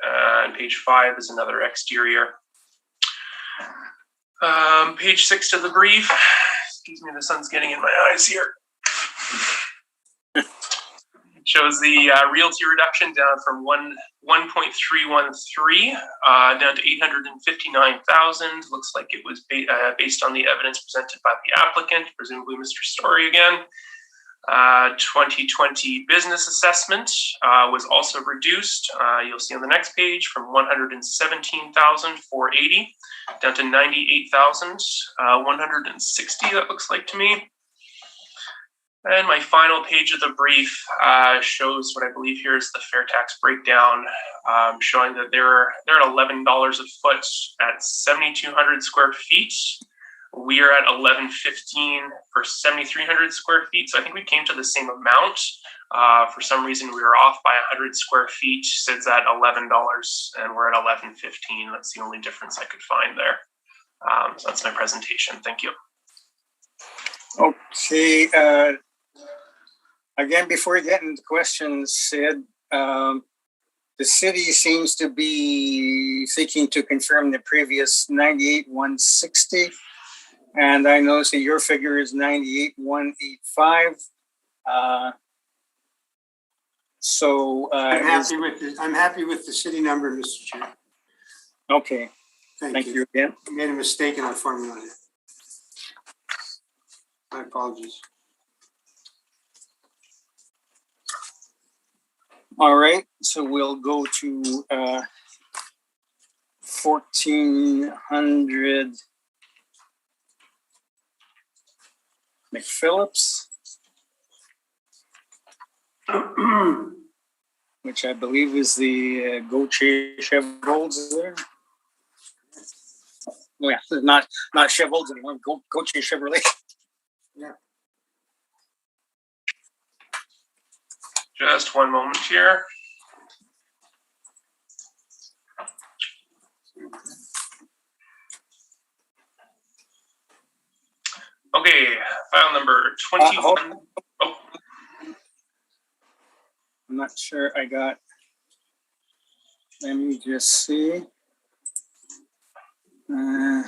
and page 5 is another exterior. Page 6 of the brief, excuse me, the sun's getting in my eyes here. Shows the realty reduction down from 1.313 down to 859,000. Looks like it was based on the evidence presented by the applicant, presumably Mr. Story again. 2020 business assessment was also reduced. You'll see on the next page from 117,480 down to 98,160. That looks like to me. And my final page of the brief shows what I believe here is the fair tax breakdown, showing that they're at $11 a foot at 7,200 square feet. We are at $11.15 for 7,300 square feet. So I think we came to the same amount. For some reason, we were off by 100 square feet. Sid's at $11 and we're at $11.15. That's the only difference I could find there. So that's my presentation. Thank you. Okay. Again, before we get into questions, Sid, the city seems to be seeking to confirm the previous 98,160. And I notice that your figure is 98,185. I'm happy with the city number, Mr. Chair. Okay. Thank you again. I made a mistake in the formula. My apologies. All right. So we'll go to 1,400 McPhillips, which I believe is the Gauthier Chevrolet there. Oh, yeah, not Chevrolet anymore. Gauthier Chevrolet. Yeah. Just one moment here. Okay, file number 21. Oh, I'm not sure I got. Let me just see. There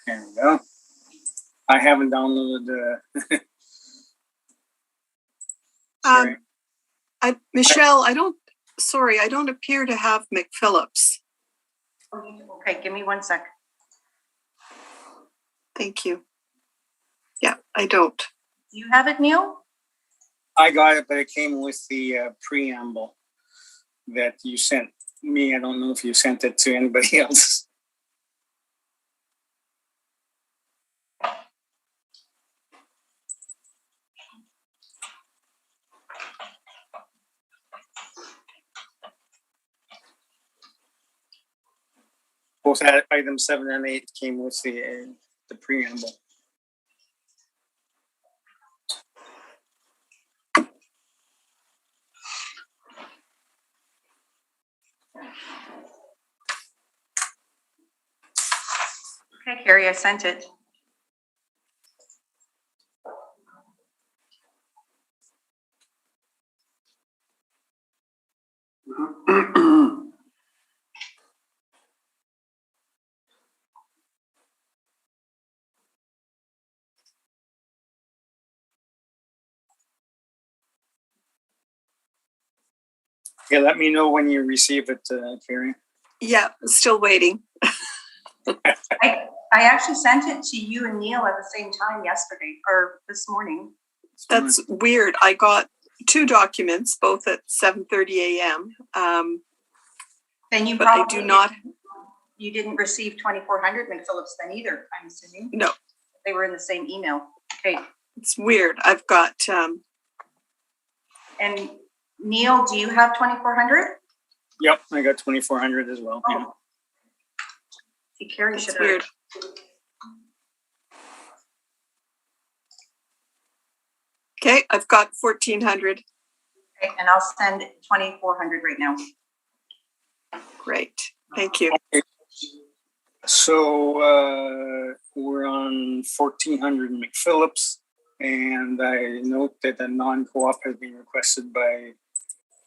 we go. I haven't downloaded sorry. Michelle, I don't appear to have McPhillips. Okay, give me 1 sec. Thank you. Yeah, I don't. Do you have it, Neil? I got it, but it came with the preamble that you sent me. I don't know if you sent it to anybody else. Both items 7 and 8 came with the preamble. Okay, Carrie, I sent it. Yeah, let me know when you receive it, Carrie. Yeah, still waiting. I actually sent it to you and Neil at the same time yesterday or this morning. That's weird. I got 2 documents, both at 7:30 a.m. Then you But probably I do not. You didn't receive 2,400 McPhillips then either, I'm assuming. No, They were in the same email. Okay. it's weird. I've got. And Neil, do you have 2,400? Yep, I got 2,400 as well. Oh. Yeah. See, Carrie It's should have. weird. Okay, I've got 1,400. Okay, and I'll send 2,400 right now. Great, thank you. Okay. So we're on 1,400 McPhillips, and I note that a non-co-op has been requested by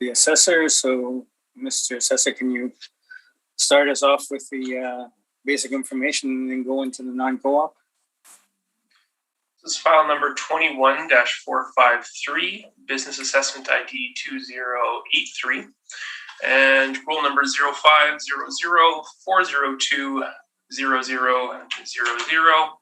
the assessor. So, Mr. Assessor, can you start us off with the basic information and then go into the non-co-op? This is file number 21-453, business assessment ID 2083. And roll number 0500-402-0000.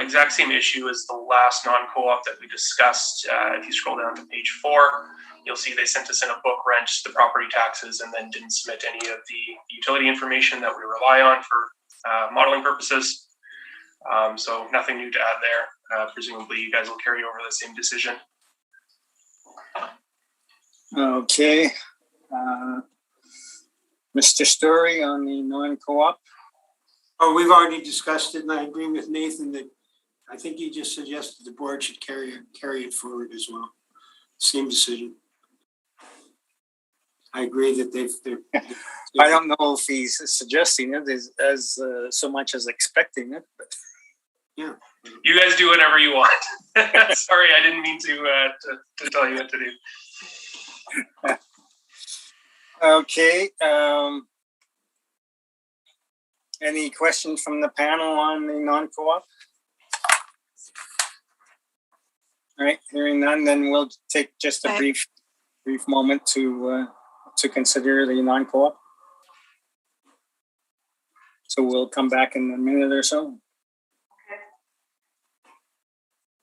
Exact same issue as the last non-co-op that we discussed. If you scroll down to page 4, you'll see they sent us in a book rent, the property taxes, and then didn't submit any of the utility information that we rely on for modeling purposes. So nothing new to add there. Presumably you guys will carry over the same decision. Okay. Mr. Story on the non-co-op. Oh, we've already discussed it, and I agree with Nathan that I think he just suggested the board should carry it forward as well. Same decision. I agree that they're I don't know if he's suggesting it as so much as expecting it, but yeah. You guys do whatever you want. Sorry, I didn't mean to tell you what to do. Okay. Any questions from the panel on the non-co-op? All right, hearing none, then we'll take just a brief moment to consider the non-co-op. So we'll come back in a minute or so.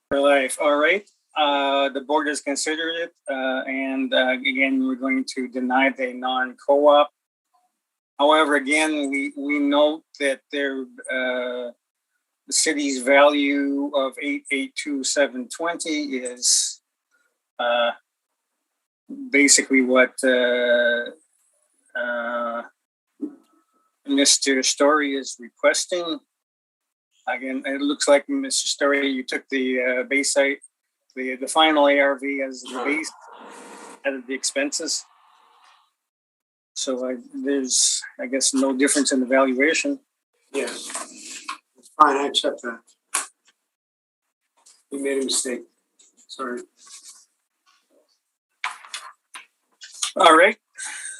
For life, all right. The board has considered it, and again, we're going to deny the non-co-op. However, again, we note that the city's value of $882,720 is basically what Mr. Story is requesting. Again, it looks like, Mr. Story, you took the base site, the final ARV as the base, added the expenses. So there's, I guess, no difference in the valuation. Yes. It's fine, I accept that. We made a mistake. Sorry. All right.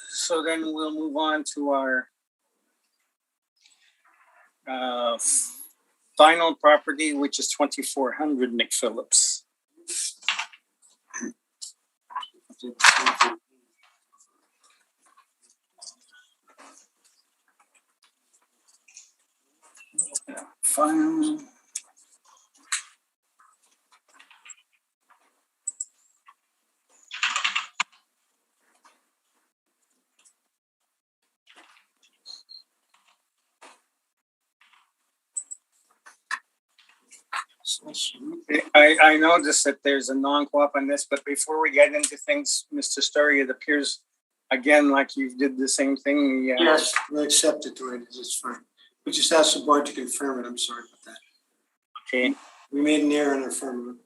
So then we'll move on to our final property, which is 2400 McPhillips. File. I noticed that there's a non-co-op on this, but before we get into things, Mr. Story, it appears again like you did the same thing. Yes, we'll accept it the way it is. It's fine. We just asked the board to confirm it. I'm sorry about that. Okay. We made an error in our firm.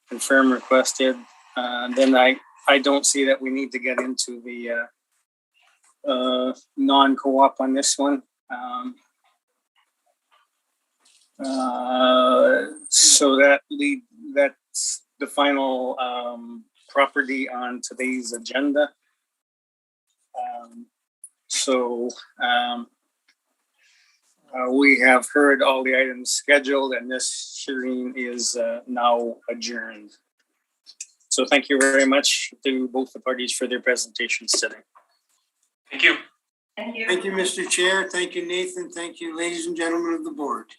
Confirm requested. Then I don't see that we need to get into the non-co-op on this one. So that's the final property on today's agenda. We have heard all the items scheduled, and this hearing is now adjourned. So thank you very much to both the parties for their presentations today. Thank you. Thank you. Thank you, Mr. Chair. Thank you, Nathan. Thank you, ladies and gentlemen of the board.